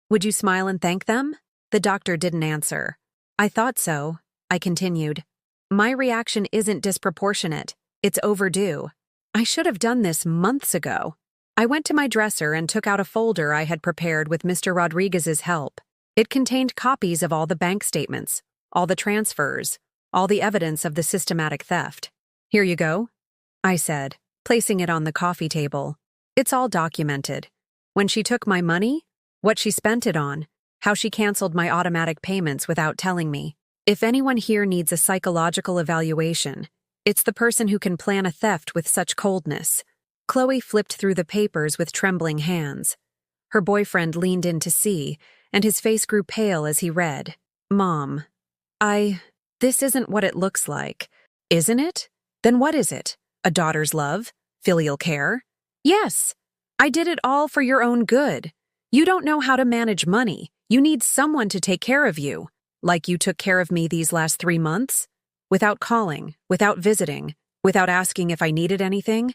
Would you smile and thank them? The doctor didn't answer. I thought so. I continued. My reaction isn't disproportionate. It's overdue. I should have done this months ago. I went to my dresser and took out a folder I had prepared with Mr. Rodriguez's help. It contained copies of all the bank statements, all the transfers, all the evidence of the systematic theft. Here you go, I said, placing it on the coffee table. It's all documented. When she took my money, what she spent it on, how she canceled my automatic payments without telling me. If anyone here needs a psychological evaluation, it's the person who can plan a theft with such coldness. Chloe flipped through the papers with trembling hands. Her boyfriend leaned in to see, and his face grew pale as he read. Mom, this isn't what it looks like. Isn't it? Then what is it? A daughter's love? Filial care? Yes. I did it all for your own good. You don't know how to manage money. You need someone to take care of you. Like you took care of me these last 3 months? Without calling, without visiting, without asking if I needed anything?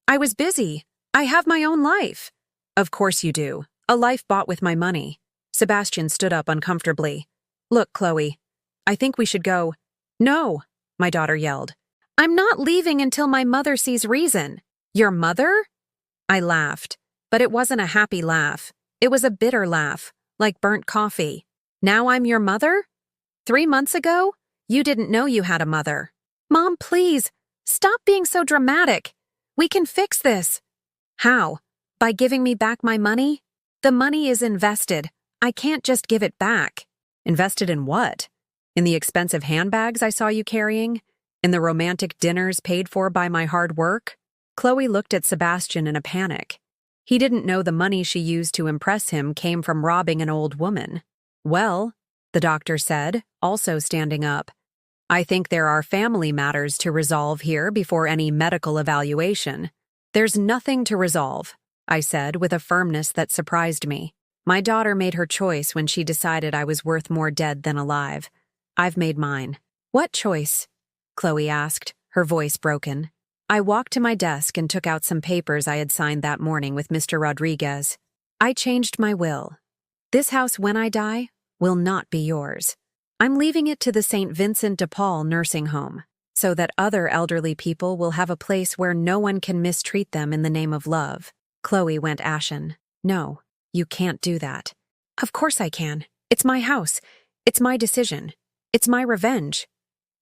I was busy. I have my own life. Of course you do. A life bought with my money. Sebastian stood up uncomfortably. Look, Chloe, I think we should go. No, my daughter yelled. I'm not leaving until my mother sees reason. Your mother? I laughed, but it wasn't a happy laugh. It was a bitter laugh, like burnt coffee. Now I'm your mother? 3 months ago, you didn't know you had a mother. Mom, please, stop being so dramatic. We can fix this. How? By giving me back my money? The money is invested. I can't just give it back. Invested in what? In the expensive handbags I saw you carrying? In the romantic dinners paid for by my hard work? Chloe looked at Sebastian in a panic. He didn't know the money she used to impress him came from robbing an old woman. Well, the doctor said, also standing up, I think there are family matters to resolve here before any medical evaluation. There's nothing to resolve, I said with a firmness that surprised me. My daughter made her choice when she decided I was worth more dead than alive. I've made mine. What choice? Chloe asked, her voice broken. I walked to my desk and took out some papers I had signed that morning with Mr. Rodriguez. I changed my will. This house, when I die, will not be yours. I'm leaving it to the St. Vincent de Paul nursing home, so that other elderly people will have a place where no one can mistreat them in the name of love. Chloe went ashen. No, you can't do that. Of course I can. It's my house. It's my decision. It's my revenge.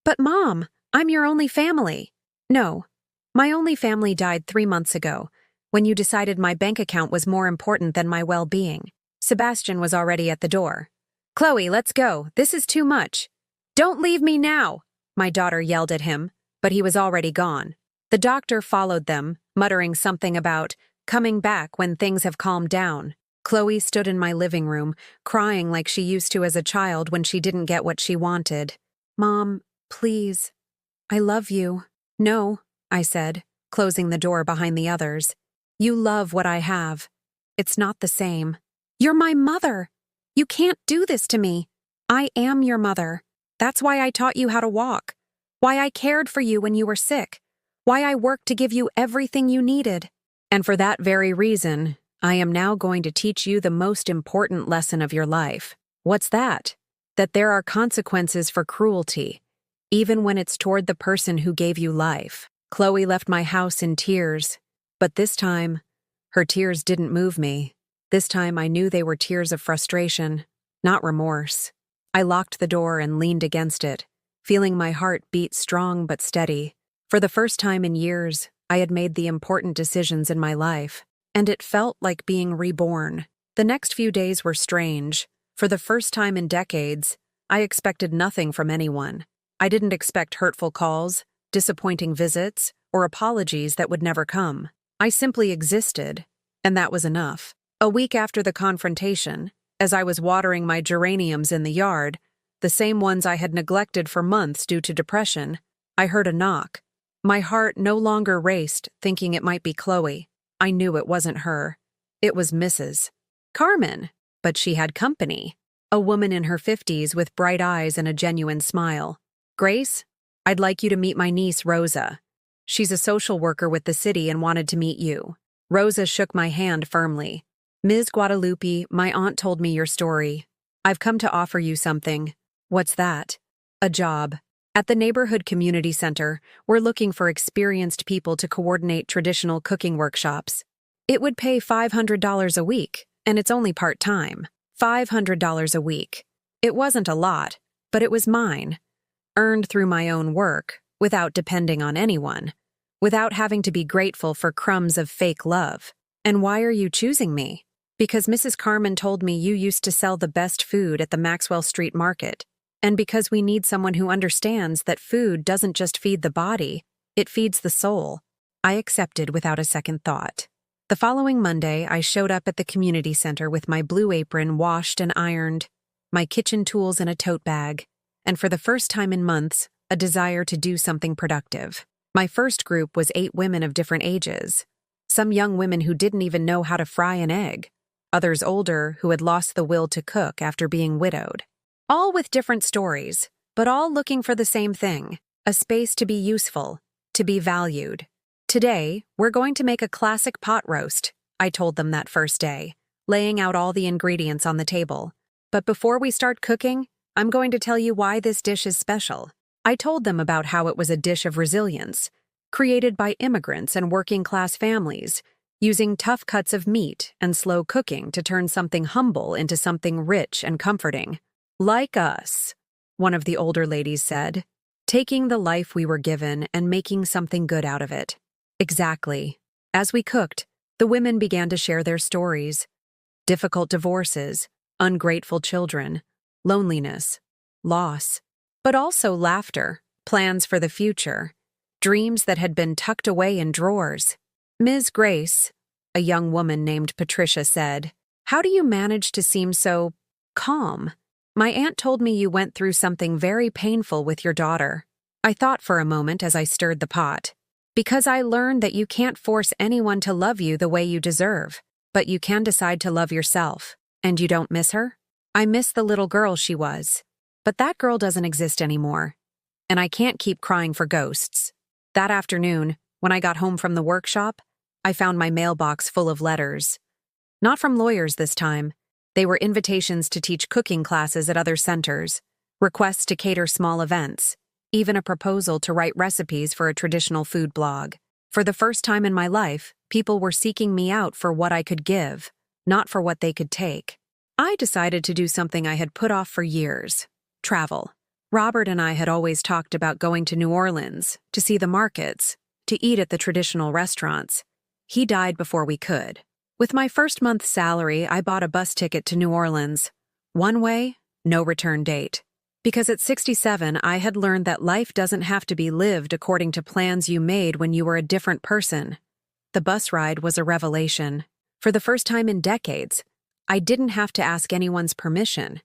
But Mom, I'm your only family. No, my only family died 3 months ago, when you decided my bank account was more important than my well-being. Sebastian was already at the door. Chloe, let's go. This is too much. Don't leave me now, my daughter yelled at him, but he was already gone. The doctor followed them, muttering something about coming back when things have calmed down. Chloe stood in my living room, crying like she used to as a child when she didn't get what she wanted. Mom, please. I love you. No, I said, closing the door behind the others. You love what I have. It's not the same. You're my mother. You can't do this to me. I am your mother. That's why I taught you how to walk. Why I cared for you when you were sick. Why I worked to give you everything you needed. And for that very reason, I am now going to teach you the most important lesson of your life. What's that? That there are consequences for cruelty, even when it's toward the person who gave you life. Chloe left my house in tears, but this time, her tears didn't move me. This time I knew they were tears of frustration, not remorse. I locked the door and leaned against it, feeling my heart beat strong but steady. For the first time in years, I had made the important decisions in my life, and it felt like being reborn. The next few days were strange. For the first time in decades, I expected nothing from anyone. I didn't expect hurtful calls, disappointing visits, or apologies that would never come. I simply existed, and that was enough. A week after the confrontation, as I was watering my geraniums in the yard, the same ones I had neglected for months due to depression, I heard a knock. My heart no longer raced, thinking it might be Chloe. I knew it wasn't her. It was Mrs. Carmen, but she had company. A woman in her 50s with bright eyes and a genuine smile. "Grace, I'd like you to meet my niece, Rosa. She's a social worker with the city and wanted to meet you." Rosa shook my hand firmly. "Ms. Guadalupe, my aunt told me your story. I've come to offer you something." "What's that?" "A job. At the neighborhood community center, we're looking for experienced people to coordinate traditional cooking workshops. It would pay $500 a week, and it's only part-time. $500 a week. It wasn't a lot, but it was mine. Earned through my own work, without depending on anyone. Without having to be grateful for crumbs of fake love. And why are you choosing me? Because Mrs. Carmen told me you used to sell the best food at the Maxwell Street Market. And because we need someone who understands that food doesn't just feed the body, it feeds the soul." I accepted without a second thought. The following Monday, I showed up at the community center with my blue apron washed and ironed, my kitchen tools in a tote bag, and for the first time in months, a desire to do something productive. My first group was 8 women of different ages. Some young women who didn't even know how to fry an egg. Others older who had lost the will to cook after being widowed. All with different stories, but all looking for the same thing, a space to be useful, to be valued. "Today, we're going to make a classic pot roast," I told them that first day, laying out all the ingredients on the table. "But before we start cooking, I'm going to tell you why this dish is special." I told them about how it was a dish of resilience, created by immigrants and working-class families, using tough cuts of meat and slow cooking to turn something humble into something rich and comforting. "Like us," one of the older ladies said, "taking the life we were given and making something good out of it." Exactly. As we cooked, the women began to share their stories. Difficult divorces, ungrateful children, loneliness, loss, but also laughter, plans for the future, dreams that had been tucked away in drawers. "Ms. Grace," a young woman named Patricia said, "how do you manage to seem so calm? My aunt told me you went through something very painful with your daughter." I thought for a moment as I stirred the pot. "Because I learned that you can't force anyone to love you the way you deserve, but you can decide to love yourself. And you don't miss her?" "I miss the little girl she was. But that girl doesn't exist anymore. And I can't keep crying for ghosts." That afternoon, when I got home from the workshop, I found my mailbox full of letters. Not from lawyers this time. They were invitations to teach cooking classes at other centers, requests to cater small events, even a proposal to write recipes for a traditional food blog. For the first time in my life, people were seeking me out for what I could give, not for what they could take. I decided to do something I had put off for years: travel. Robert and I had always talked about going to New Orleans, to see the markets, to eat at the traditional restaurants. He died before we could. With my first month's salary, I bought a bus ticket to New Orleans. One way, no return date. Because at 67, I had learned that life doesn't have to be lived according to plans you made when you were a different person. The bus ride was a revelation. For the first time in decades, I didn't have to ask anyone's permission.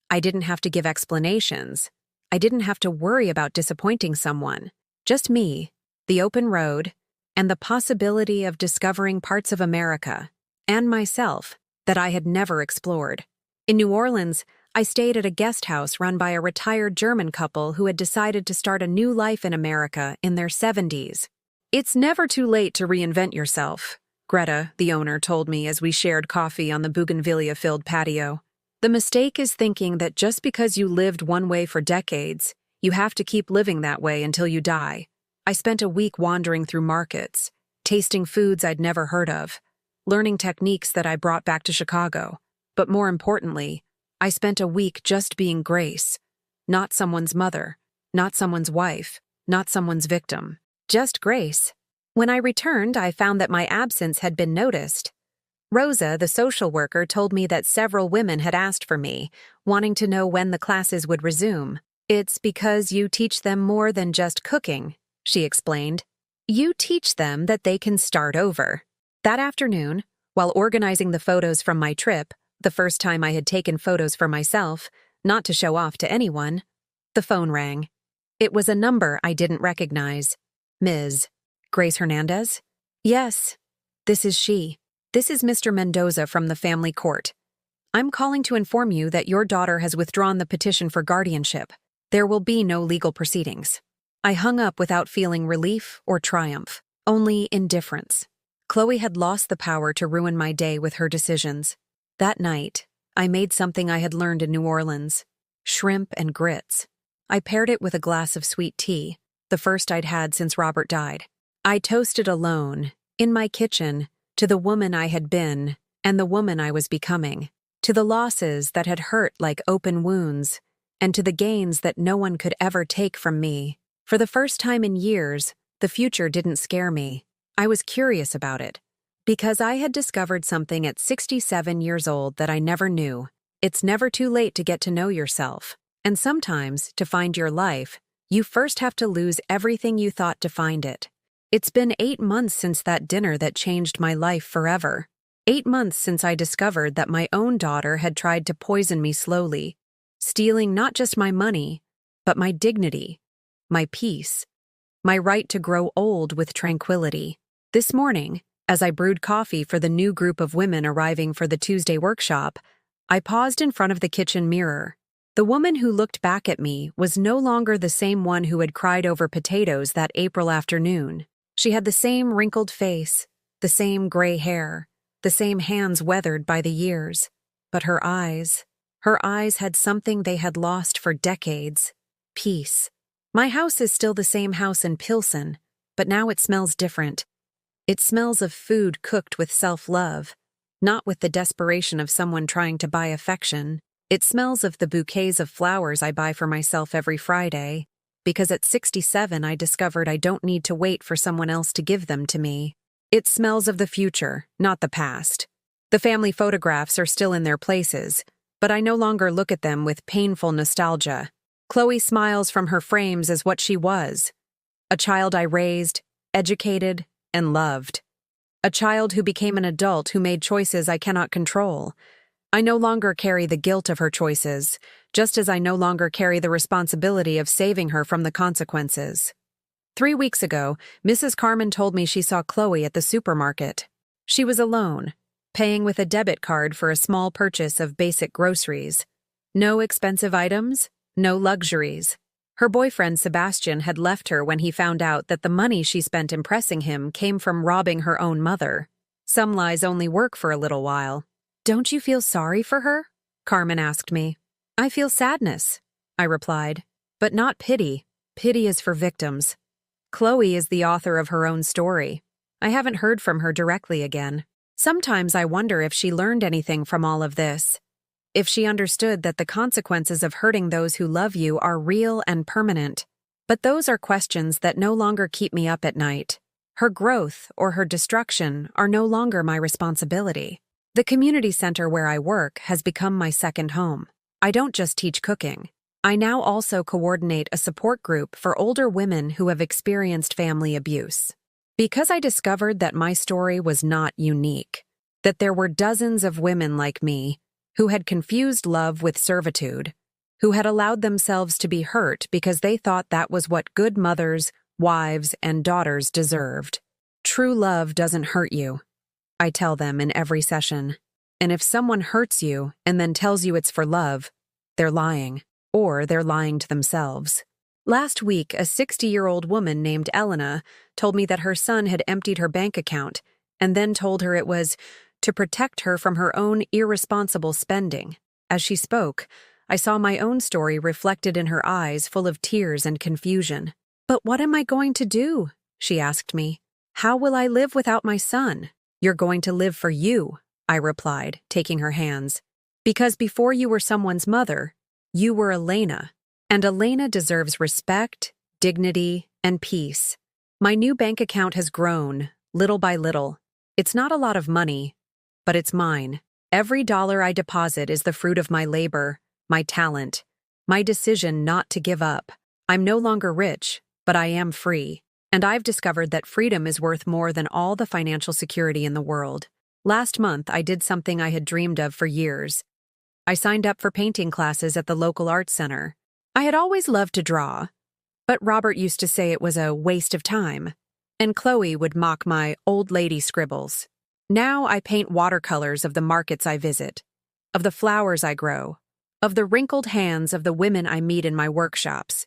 I didn't have to give explanations. I didn't have to worry about disappointing someone. Just me, the open road, and the possibility of discovering parts of America, and myself, that I had never explored. In New Orleans, I stayed at a guest house run by a retired German couple who had decided to start a new life in America in their 70s. "It's never too late to reinvent yourself," Greta, the owner, told me as we shared coffee on the bougainvillea-filled patio. "The mistake is thinking that just because you lived one way for decades, you have to keep living that way until you die." I spent a week wandering through markets, tasting foods I'd never heard of, learning techniques that I brought back to Chicago. But more importantly, I spent a week just being Grace. Not someone's mother, not someone's wife, not someone's victim. Just Grace. When I returned, I found that my absence had been noticed. Rosa, the social worker, told me that several women had asked for me, wanting to know when the classes would resume. "It's because you teach them more than just cooking," she explained. You teach them that they can start over. That afternoon, while organizing the photos from my trip, the first time I had taken photos for myself, not to show off to anyone, the phone rang. It was a number I didn't recognize. Ms. Grace Hernandez? Yes, this is she. This is Mr. Mendoza from the family court. I'm calling to inform you that your daughter has withdrawn the petition for guardianship. There will be no legal proceedings. I hung up without feeling relief or triumph, only indifference. Chloe had lost the power to ruin my day with her decisions. That night, I made something I had learned in New Orleans: shrimp and grits. I paired it with a glass of sweet tea, the first I'd had since Robert died. I toasted alone, in my kitchen, to the woman I had been and the woman I was becoming, to the losses that had hurt like open wounds, and to the gains that no one could ever take from me. For the first time in years, the future didn't scare me. I was curious about it, because I had discovered something at 67 years old that I never knew. It's never too late to get to know yourself. And sometimes, to find your life, you first have to lose everything you thought to find it. It's been 8 months since that dinner that changed my life forever. 8 months since I discovered that my own daughter had tried to poison me slowly, stealing not just my money, but my dignity, my peace, my right to grow old with tranquility. This morning, as I brewed coffee for the new group of women arriving for the Tuesday workshop, I paused in front of the kitchen mirror. The woman who looked back at me was no longer the same one who had cried over potatoes that April afternoon. She had the same wrinkled face, the same gray hair, the same hands weathered by the years. But her eyes had something they had lost for decades: peace. My house is still the same house in Pilsen, but now it smells different. It smells of food cooked with self-love, not with the desperation of someone trying to buy affection. It smells of the bouquets of flowers I buy for myself every Friday, because at 67 I discovered I don't need to wait for someone else to give them to me. It smells of the future, not the past. The family photographs are still in their places, but I no longer look at them with painful nostalgia. Chloe smiles from her frames as what she was: a child I raised, educated, and loved. A child who became an adult who made choices I cannot control. I no longer carry the guilt of her choices, just as I no longer carry the responsibility of saving her from the consequences. 3 weeks ago, Mrs. Carmen told me she saw Chloe at the supermarket. She was alone, paying with a debit card for a small purchase of basic groceries. No expensive items, no luxuries. Her boyfriend Sebastian had left her when he found out that the money she spent impressing him came from robbing her own mother. Some lies only work for a little while. "Don't you feel sorry for her?" Carmen asked me. "I feel sadness," I replied, "but not pity. Pity is for victims." Chloe is the author of her own story. I haven't heard from her directly again. Sometimes I wonder if she learned anything from all of this. If she understood that the consequences of hurting those who love you are real and permanent. But those are questions that no longer keep me up at night. Her growth or her destruction are no longer my responsibility. The community center where I work has become my second home. I don't just teach cooking. I now also coordinate a support group for older women who have experienced family abuse. Because I discovered that my story was not unique, that there were dozens of women like me who had confused love with servitude, who had allowed themselves to be hurt because they thought that was what good mothers, wives, and daughters deserved. True love doesn't hurt you, I tell them in every session. And if someone hurts you and then tells you it's for love, they're lying, or they're lying to themselves. Last week, a 60-year-old woman named Elena told me that her son had emptied her bank account and then told her it was to protect her from her own irresponsible spending. As she spoke, I saw my own story reflected in her eyes full of tears and confusion. "But what am I going to do?" she asked me. "How will I live without my son?" "You're going to live for you," I replied, taking her hands. "Because before you were someone's mother, you were Elena. And Elena deserves respect, dignity, and peace." My new bank account has grown, little by little. It's not a lot of money, but it's mine. Every dollar I deposit is the fruit of my labor, my talent, my decision not to give up. I'm no longer rich, but I am free. And I've discovered that freedom is worth more than all the financial security in the world. Last month, I did something I had dreamed of for years. I signed up for painting classes at the local arts center. I had always loved to draw, but Robert used to say it was a waste of time, and Chloe would mock my old lady scribbles. Now I paint watercolors of the markets I visit, of the flowers I grow, of the wrinkled hands of the women I meet in my workshops.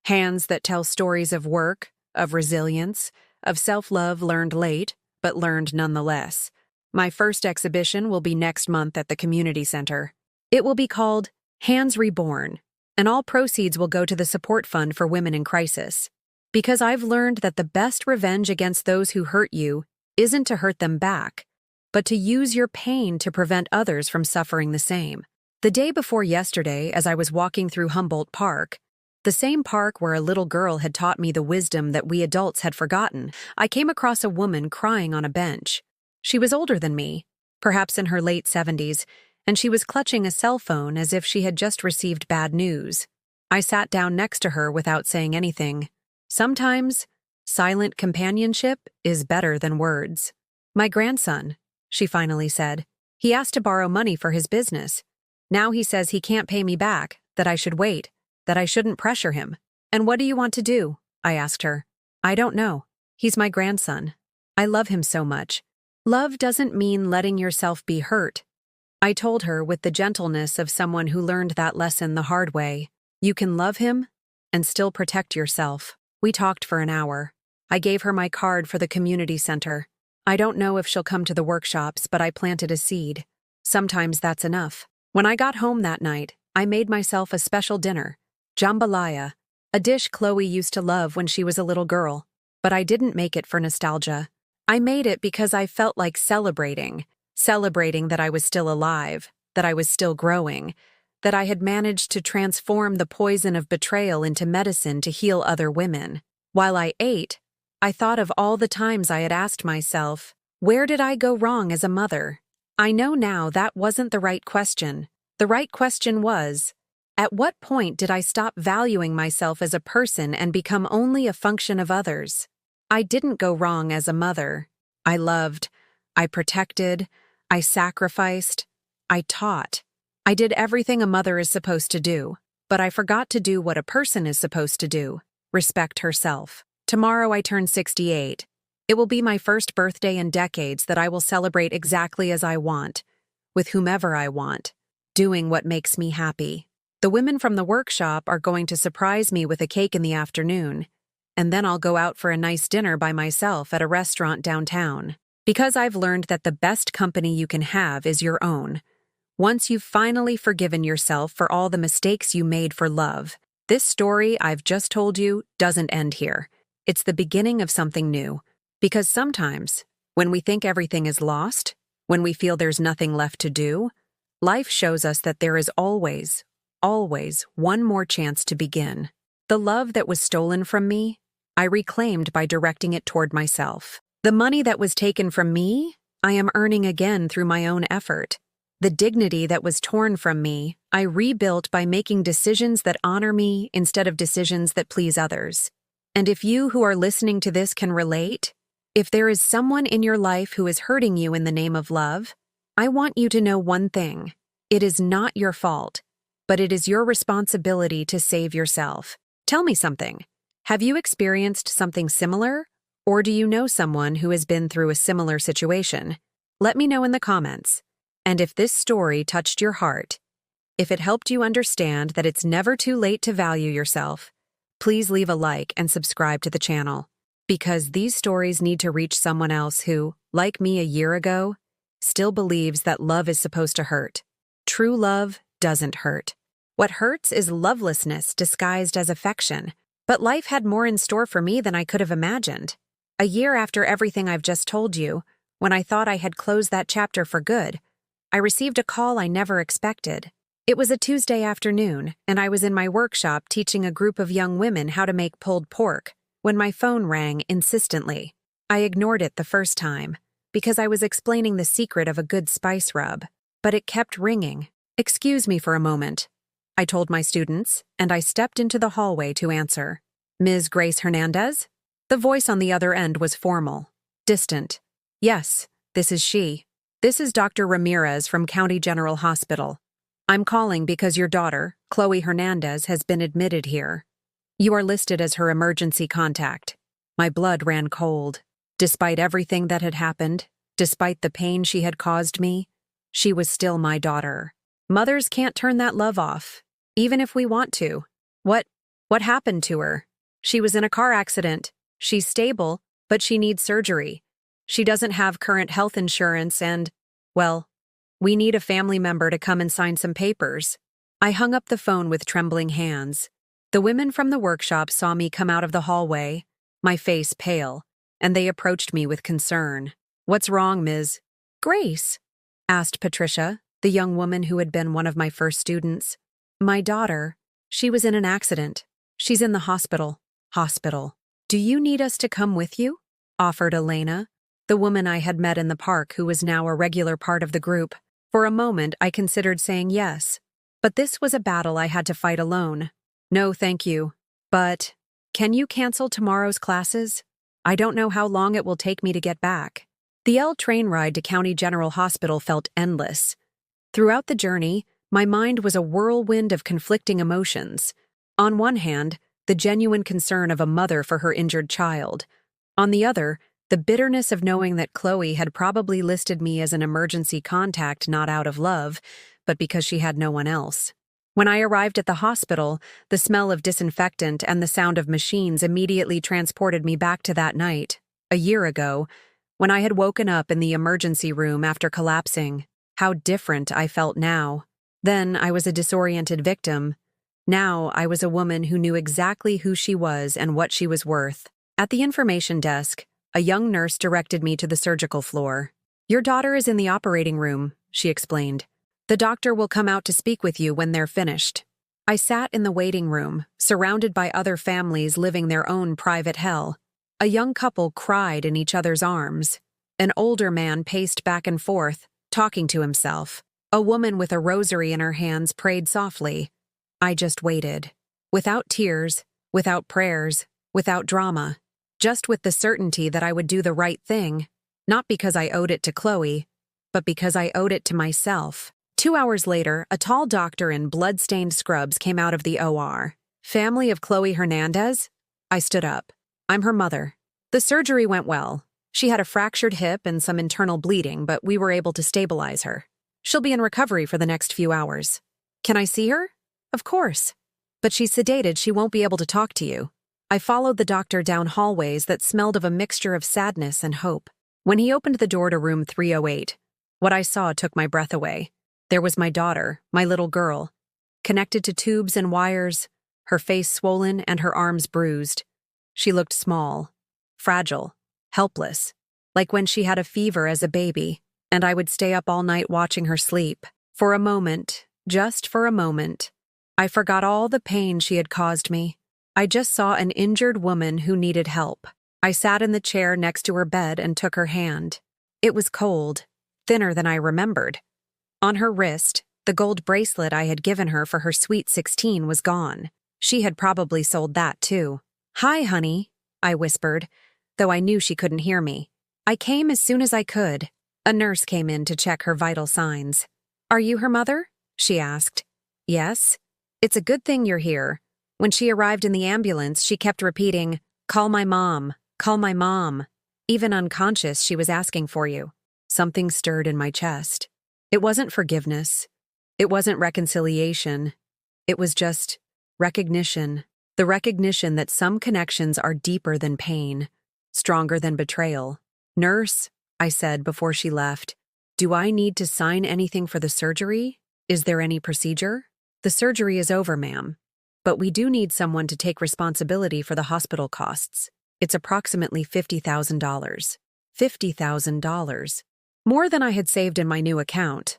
Hands that tell stories of work, of resilience, of self-love learned late, but learned nonetheless. My first exhibition will be next month at the community center. It will be called Hands Reborn, and all proceeds will go to the support fund for women in crisis. Because I've learned that the best revenge against those who hurt you isn't to hurt them back, but to use your pain to prevent others from suffering the same. The day before yesterday, as I was walking through Humboldt Park, the same park where a little girl had taught me the wisdom that we adults had forgotten, I came across a woman crying on a bench. She was older than me, perhaps in her late 70s, and she was clutching a cell phone as if she had just received bad news. I sat down next to her without saying anything. Sometimes, silent companionship is better than words. My grandson, she finally said. He asked to borrow money for his business. Now he says he can't pay me back, that I should wait, that I shouldn't pressure him. And what do you want to do? I asked her. I don't know. He's my grandson. I love him so much. Love doesn't mean letting yourself be hurt. I told her with the gentleness of someone who learned that lesson the hard way. You can love him and still protect yourself. We talked for an hour. I gave her my card for the community center. I don't know if she'll come to the workshops, but I planted a seed. Sometimes that's enough. When I got home that night, I made myself a special dinner. Jambalaya, a dish Chloe used to love when she was a little girl. But I didn't make it for nostalgia. I made it because I felt like celebrating that I was still alive, that I was still growing, that I had managed to transform the poison of betrayal into medicine to heal other women. While I ate, I thought of all the times I had asked myself, where did I go wrong as a mother? I know now that wasn't the right question. The right question was, at what point did I stop valuing myself as a person and become only a function of others? I didn't go wrong as a mother. I loved, I protected, I sacrificed, I taught. I did everything a mother is supposed to do, but I forgot to do what a person is supposed to do, respect herself. Tomorrow I turn 68. It will be my first birthday in decades that I will celebrate exactly as I want, with whomever I want, doing what makes me happy. The women from the workshop are going to surprise me with a cake in the afternoon, and then I'll go out for a nice dinner by myself at a restaurant downtown. Because I've learned that the best company you can have is your own. Once you've finally forgiven yourself for all the mistakes you made for love, this story I've just told you doesn't end here. It's the beginning of something new. Because sometimes, when we think everything is lost, when we feel there's nothing left to do, life shows us that there is always one more chance to begin. The love that was stolen from me, I reclaimed by directing it toward myself. The money that was taken from me, I am earning again through my own effort. The dignity that was torn from me, I rebuilt by making decisions that honor me instead of decisions that please others. And if you who are listening to this can relate, if there is someone in your life who is hurting you in the name of love, I want you to know one thing. It is not your fault, but it is your responsibility to save yourself. Tell me something. Have you experienced something similar? Or do you know someone who has been through a similar situation? Let me know in the comments. And if this story touched your heart, if it helped you understand that it's never too late to value yourself, please leave a like and subscribe to the channel. Because these stories need to reach someone else who, like me a year ago, still believes that love is supposed to hurt. True love doesn't hurt. What hurts is lovelessness disguised as affection. But life had more in store for me than I could have imagined. A year after everything I've just told you, when I thought I had closed that chapter for good, I received a call I never expected. It was a Tuesday afternoon, and I was in my workshop teaching a group of young women how to make pulled pork, when my phone rang insistently. I ignored it the first time, because I was explaining the secret of a good spice rub, but it kept ringing. "Excuse me for a moment," I told my students, and I stepped into the hallway to answer. "Ms. Grace Hernandez?" The voice on the other end was formal, distant. Yes, this is she. This is Dr. Ramirez from County General Hospital. I'm calling because your daughter, Chloe Hernandez, has been admitted here. You are listed as her emergency contact. My blood ran cold. Despite everything that had happened, despite the pain she had caused me, she was still my daughter. Mothers can't turn that love off, even if we want to. What happened to her? She was in a car accident. She's stable, but she needs surgery. She doesn't have current health insurance and, well, we need a family member to come and sign some papers. I hung up the phone with trembling hands. The women from the workshop saw me come out of the hallway, my face pale, and they approached me with concern. What's wrong, Ms. Grace? Asked Patricia, the young woman who had been one of my first students. My daughter, she was in an accident. She's in the hospital. Hospital. Do you need us to come with you? Offered Elena, the woman I had met in the park who was now a regular part of the group. For a moment, I considered saying yes. But this was a battle I had to fight alone. No, thank you. But, can you cancel tomorrow's classes? I don't know how long it will take me to get back. The L train ride to County General Hospital felt endless. Throughout the journey, my mind was a whirlwind of conflicting emotions. On one hand, the genuine concern of a mother for her injured child. On the other, the bitterness of knowing that Chloe had probably listed me as an emergency contact not out of love, but because she had no one else. When I arrived at the hospital, the smell of disinfectant and the sound of machines immediately transported me back to that night, a year ago, when I had woken up in the emergency room after collapsing. How different I felt now. Then I was a disoriented victim. Now I was a woman who knew exactly who she was and what she was worth. At the information desk, a young nurse directed me to the surgical floor. Your daughter is in the operating room, she explained. The doctor will come out to speak with you when they're finished. I sat in the waiting room, surrounded by other families living their own private hell. A young couple cried in each other's arms. An older man paced back and forth, talking to himself. A woman with a rosary in her hands prayed softly. I just waited. Without tears, without prayers, without drama. Just with the certainty that I would do the right thing, not because I owed it to Chloe, but because I owed it to myself. 2 hours later, a tall doctor in blood-stained scrubs came out of the OR. Family of Chloe Hernandez? I stood up. I'm her mother. The surgery went well. She had a fractured hip and some internal bleeding, but we were able to stabilize her. She'll be in recovery for the next few hours. Can I see her? Of course. But she's sedated, she won't be able to talk to you. I followed the doctor down hallways that smelled of a mixture of sadness and hope. When he opened the door to room 308, what I saw took my breath away. There was my daughter, my little girl, connected to tubes and wires, her face swollen and her arms bruised. She looked small, fragile, helpless, like when she had a fever as a baby, and I would stay up all night watching her sleep. For a moment, just for a moment, I forgot all the pain she had caused me. I just saw an injured woman who needed help. I sat in the chair next to her bed and took her hand. It was cold, thinner than I remembered. On her wrist, the gold bracelet I had given her for her sweet 16 was gone. She had probably sold that too. Hi, honey, I whispered, though I knew she couldn't hear me. I came as soon as I could. A nurse came in to check her vital signs. Are you her mother? She asked. Yes. It's a good thing you're here. When she arrived in the ambulance, she kept repeating, call my mom, call my mom. Even unconscious, she was asking for you. Something stirred in my chest. It wasn't forgiveness. It wasn't reconciliation. It was just recognition. The recognition that some connections are deeper than pain, stronger than betrayal. Nurse, I said before she left, do I need to sign anything for the surgery? Is there any procedure? The surgery is over, ma'am. But we do need someone to take responsibility for the hospital costs. It's approximately $50,000. $50,000. More than I had saved in my new account.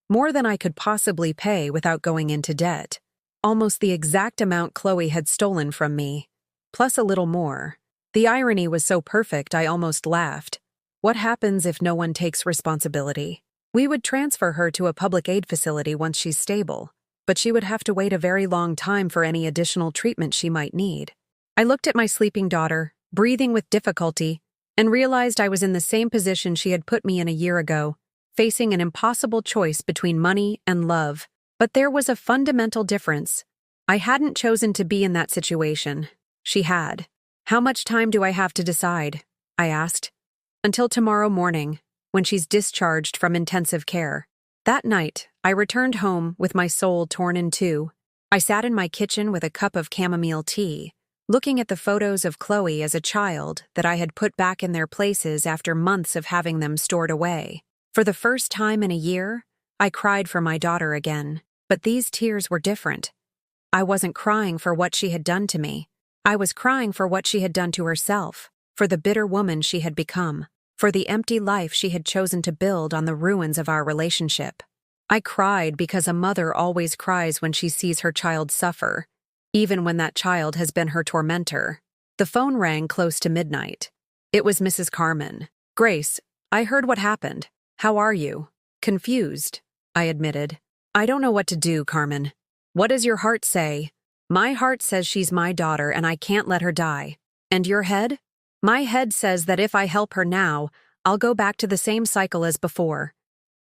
More than I could possibly pay without going into debt. Almost the exact amount Chloe had stolen from me. Plus a little more. The irony was so perfect I almost laughed. What happens if no one takes responsibility? We would transfer her to a public aid facility once she's stable, but she would have to wait a very long time for any additional treatment she might need. I looked at my sleeping daughter, breathing with difficulty, and realized I was in the same position she had put me in a year ago, facing an impossible choice between money and love. But there was a fundamental difference. I hadn't chosen to be in that situation. She had. "How much time do I have to decide?" I asked. "Until tomorrow morning, when she's discharged from intensive care." That night, I returned home with my soul torn in two. I sat in my kitchen with a cup of chamomile tea, looking at the photos of Chloe as a child that I had put back in their places after months of having them stored away. For the first time in a year, I cried for my daughter again, but these tears were different. I wasn't crying for what she had done to me. I was crying for what she had done to herself, for the bitter woman she had become, for the empty life she had chosen to build on the ruins of our relationship. I cried because a mother always cries when she sees her child suffer, even when that child has been her tormentor. The phone rang close to midnight. It was Mrs. Carmen. "Grace, I heard what happened. How are you?" "Confused," I admitted. "I don't know what to do, Carmen. What does your heart say?" "My heart says she's my daughter and I can't let her die." "And your head?" "My head says that if I help her now, I'll go back to the same cycle as before.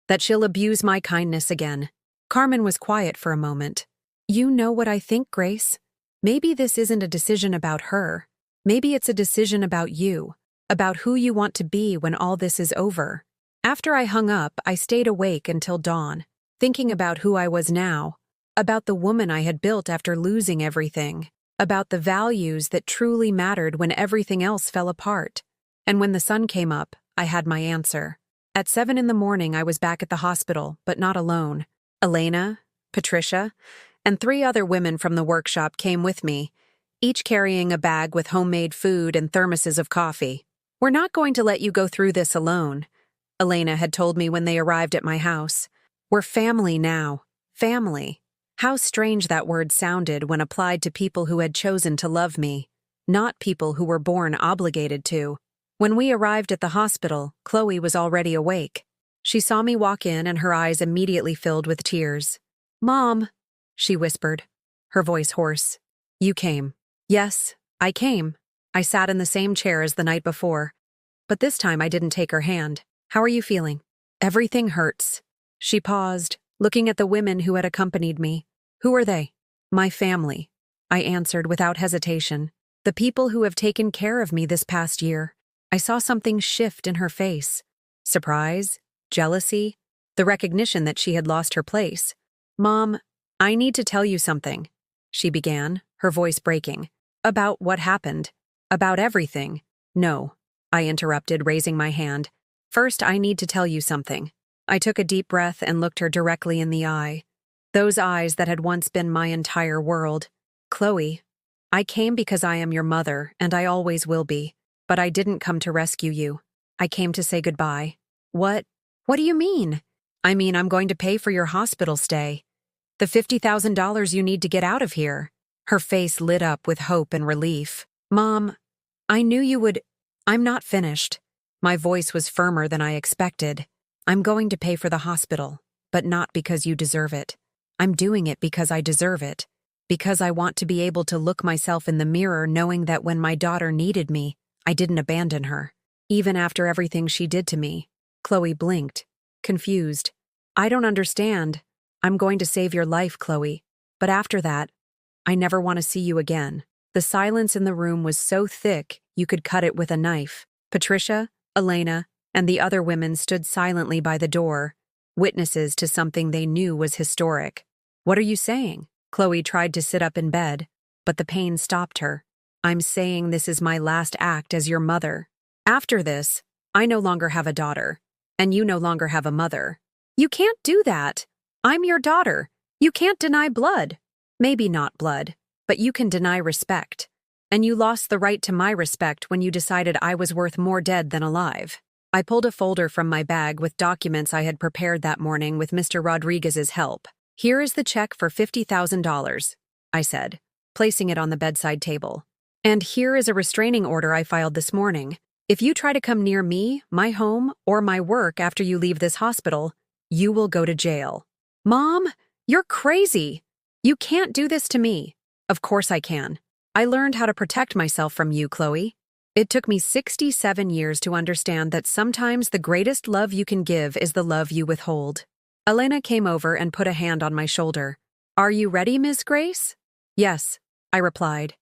That she'll abuse my kindness again." Carmen was quiet for a moment. "You know what I think, Grace? Maybe this isn't a decision about her. Maybe it's a decision about you, about who you want to be when all this is over." After I hung up, I stayed awake until dawn, thinking about who I was now, about the woman I had built after losing everything, about the values that truly mattered when everything else fell apart. And when the sun came up, I had my answer. At 7 in the morning, I was back at the hospital, but not alone. Elena, Patricia, and 3 other women from the workshop came with me, each carrying a bag with homemade food and thermoses of coffee. "We're not going to let you go through this alone," Elena had told me when they arrived at my house. "We're family now. Family." How strange that word sounded when applied to people who had chosen to love me, not people who were born obligated to. When we arrived at the hospital, Chloe was already awake. She saw me walk in and her eyes immediately filled with tears. "Mom," she whispered, her voice hoarse. "You came." "Yes, I came." I sat in the same chair as the night before, but this time I didn't take her hand. "How are you feeling?" "Everything hurts." She paused, looking at the women who had accompanied me. "Who are they?" "My family," I answered without hesitation. "The people who have taken care of me this past year." I saw something shift in her face. Surprise, jealousy, the recognition that she had lost her place. "Mom, I need to tell you something," she began, her voice breaking. "About what happened. About everything." "No," I interrupted, raising my hand. "First, I need to tell you something." I took a deep breath and looked her directly in the eye. Those eyes that had once been my entire world. "Chloe, I came because I am your mother, and I always will be. But I didn't come to rescue you. I came to say goodbye." "What? What do you mean?" "I mean I'm going to pay for your hospital stay. The $50,000 you need to get out of here." Her face lit up with hope and relief. "Mom, I knew you would—" "I'm not finished." My voice was firmer than I expected. "I'm going to pay for the hospital, but not because you deserve it. I'm doing it because I deserve it. Because I want to be able to look myself in the mirror knowing that when my daughter needed me, I didn't abandon her. Even after everything she did to me." Chloe blinked, confused. "I don't understand. I'm going to save your life, Chloe. But after that, I never want to see you again." The silence in the room was so thick you could cut it with a knife. Patricia, Elena, and the other women stood silently by the door, witnesses to something they knew was historic. "What are you saying?" Chloe tried to sit up in bed, but the pain stopped her. "I'm saying this is my last act as your mother. After this, I no longer have a daughter, and you no longer have a mother." "You can't do that. I'm your daughter. You can't deny blood." "Maybe not blood, but you can deny respect. And you lost the right to my respect when you decided I was worth more dead than alive." I pulled a folder from my bag with documents I had prepared that morning with Mr. Rodriguez's help. "Here is the check for $50,000, I said, placing it on the bedside table. "And here is a restraining order I filed this morning. If you try to come near me, my home, or my work after you leave this hospital, you will go to jail." "Mom, you're crazy. You can't do this to me." "Of course I can. I learned how to protect myself from you, Chloe. It took me 67 years to understand that sometimes the greatest love you can give is the love you withhold. Elena came over and put a hand on my shoulder. "Are you ready, Miss Grace?" "Yes," I replied,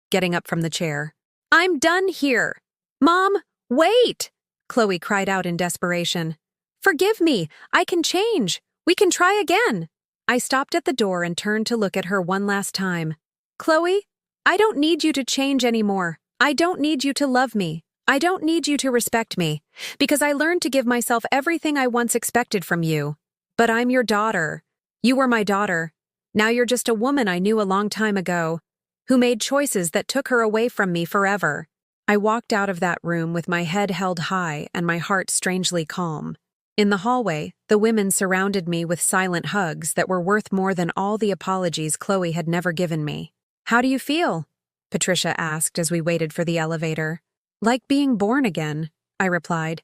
getting up from the chair. "I'm done here." "Mom, wait!" Chloe cried out in desperation. "Forgive me, I can change. We can try again." I stopped at the door and turned to look at her one last time. "Chloe, I don't need you to change anymore. I don't need you to love me. I don't need you to respect me, because I learned to give myself everything I once expected from you. But I'm your daughter. You were my daughter. Now you're just a woman I knew a long time ago, who made choices that took her away from me forever." I walked out of that room with my head held high and my heart strangely calm. In the hallway, the women surrounded me with silent hugs that were worth more than all the apologies Chloe had never given me. "How do you feel?" Patricia asked as we waited for the elevator. "Like being born again," I replied.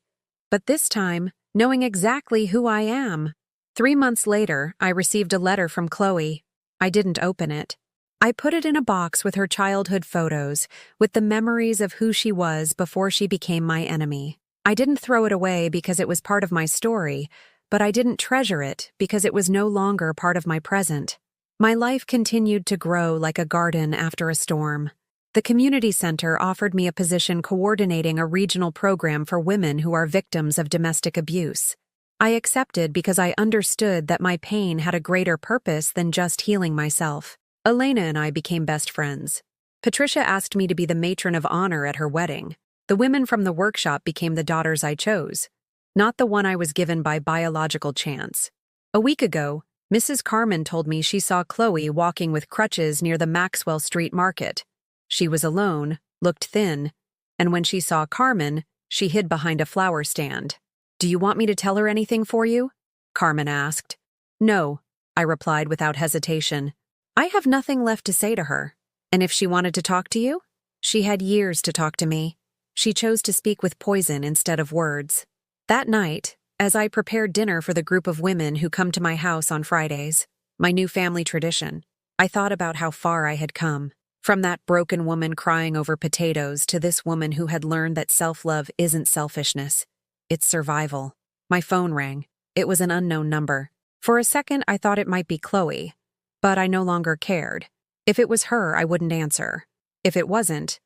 "But this time, knowing exactly who I am." 3 months later, I received a letter from Chloe. I didn't open it. I put it in a box with her childhood photos, with the memories of who she was before she became my enemy. I didn't throw it away because it was part of my story, but I didn't treasure it because it was no longer part of my present. My life continued to grow like a garden after a storm. The community center offered me a position coordinating a regional program for women who are victims of domestic abuse. I accepted because I understood that my pain had a greater purpose than just healing myself. Elena and I became best friends. Patricia asked me to be the matron of honor at her wedding. The women from the workshop became the daughters I chose, not the one I was given by biological chance. A week ago, Mrs. Carmen told me she saw Chloe walking with crutches near the Maxwell Street Market. She was alone, looked thin, and when she saw Carmen, she hid behind a flower stand. "Do you want me to tell her anything for you?" Carmen asked. "No," I replied without hesitation. "I have nothing left to say to her. And if she wanted to talk to you?" She had years to talk to me. She chose to speak with poison instead of words. That night, as I prepared dinner for the group of women who come to my house on Fridays, my new family tradition, I thought about how far I had come. From that broken woman crying over potatoes to this woman who had learned that self-love isn't selfishness, it's survival. My phone rang. It was an unknown number. For a second, I thought it might be Chloe, but I no longer cared. If it was her, I wouldn't answer. If it wasn't,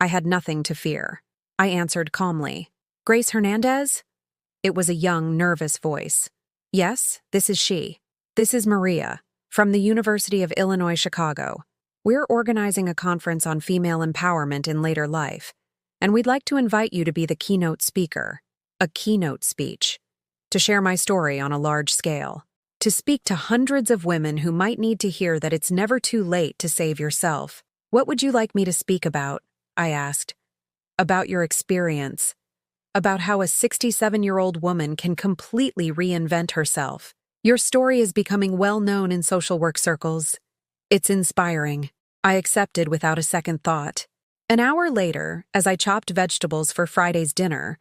I had nothing to fear. I answered calmly. "Grace Hernandez?" It was a young, nervous voice. "Yes, this is she. This is Maria, from the University of Illinois, Chicago. We're organizing a conference on female empowerment in later life, and we'd like to invite you to be the keynote speaker, a keynote speech, to share my story on a large scale, to speak to hundreds of women who might need to hear that it's never too late to save yourself." "What would you like me to speak about?" I asked. "About your experience. About how a 67-year-old woman can completely reinvent herself. Your story is becoming well known in social work circles. It's inspiring." I accepted without a second thought. An hour later, as I chopped vegetables for Friday's dinner,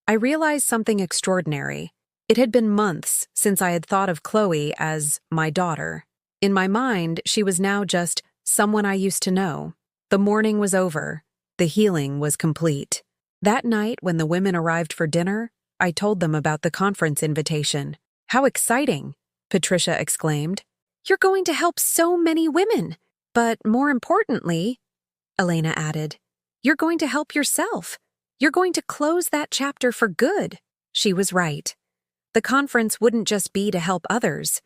I realized something extraordinary. It had been months since I had thought of Chloe as my daughter. In my mind, she was now just someone I used to know. The mourning was over. The healing was complete. That night, when the women arrived for dinner, I told them about the conference invitation. "How exciting!" Patricia exclaimed. "You're going to help so many women. But more importantly," Elena added, "you're going to help yourself. You're going to close that chapter for good." She was right. The conference wouldn't just be to help others.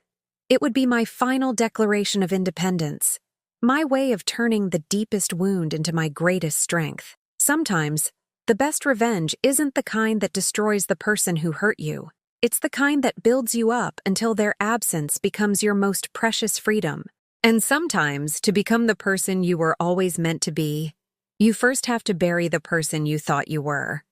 It would be my final declaration of independence, my way of turning the deepest wound into my greatest strength. Sometimes, the best revenge isn't the kind that destroys the person who hurt you. It's the kind that builds you up until their absence becomes your most precious freedom. And sometimes, to become the person you were always meant to be, you first have to bury the person you thought you were.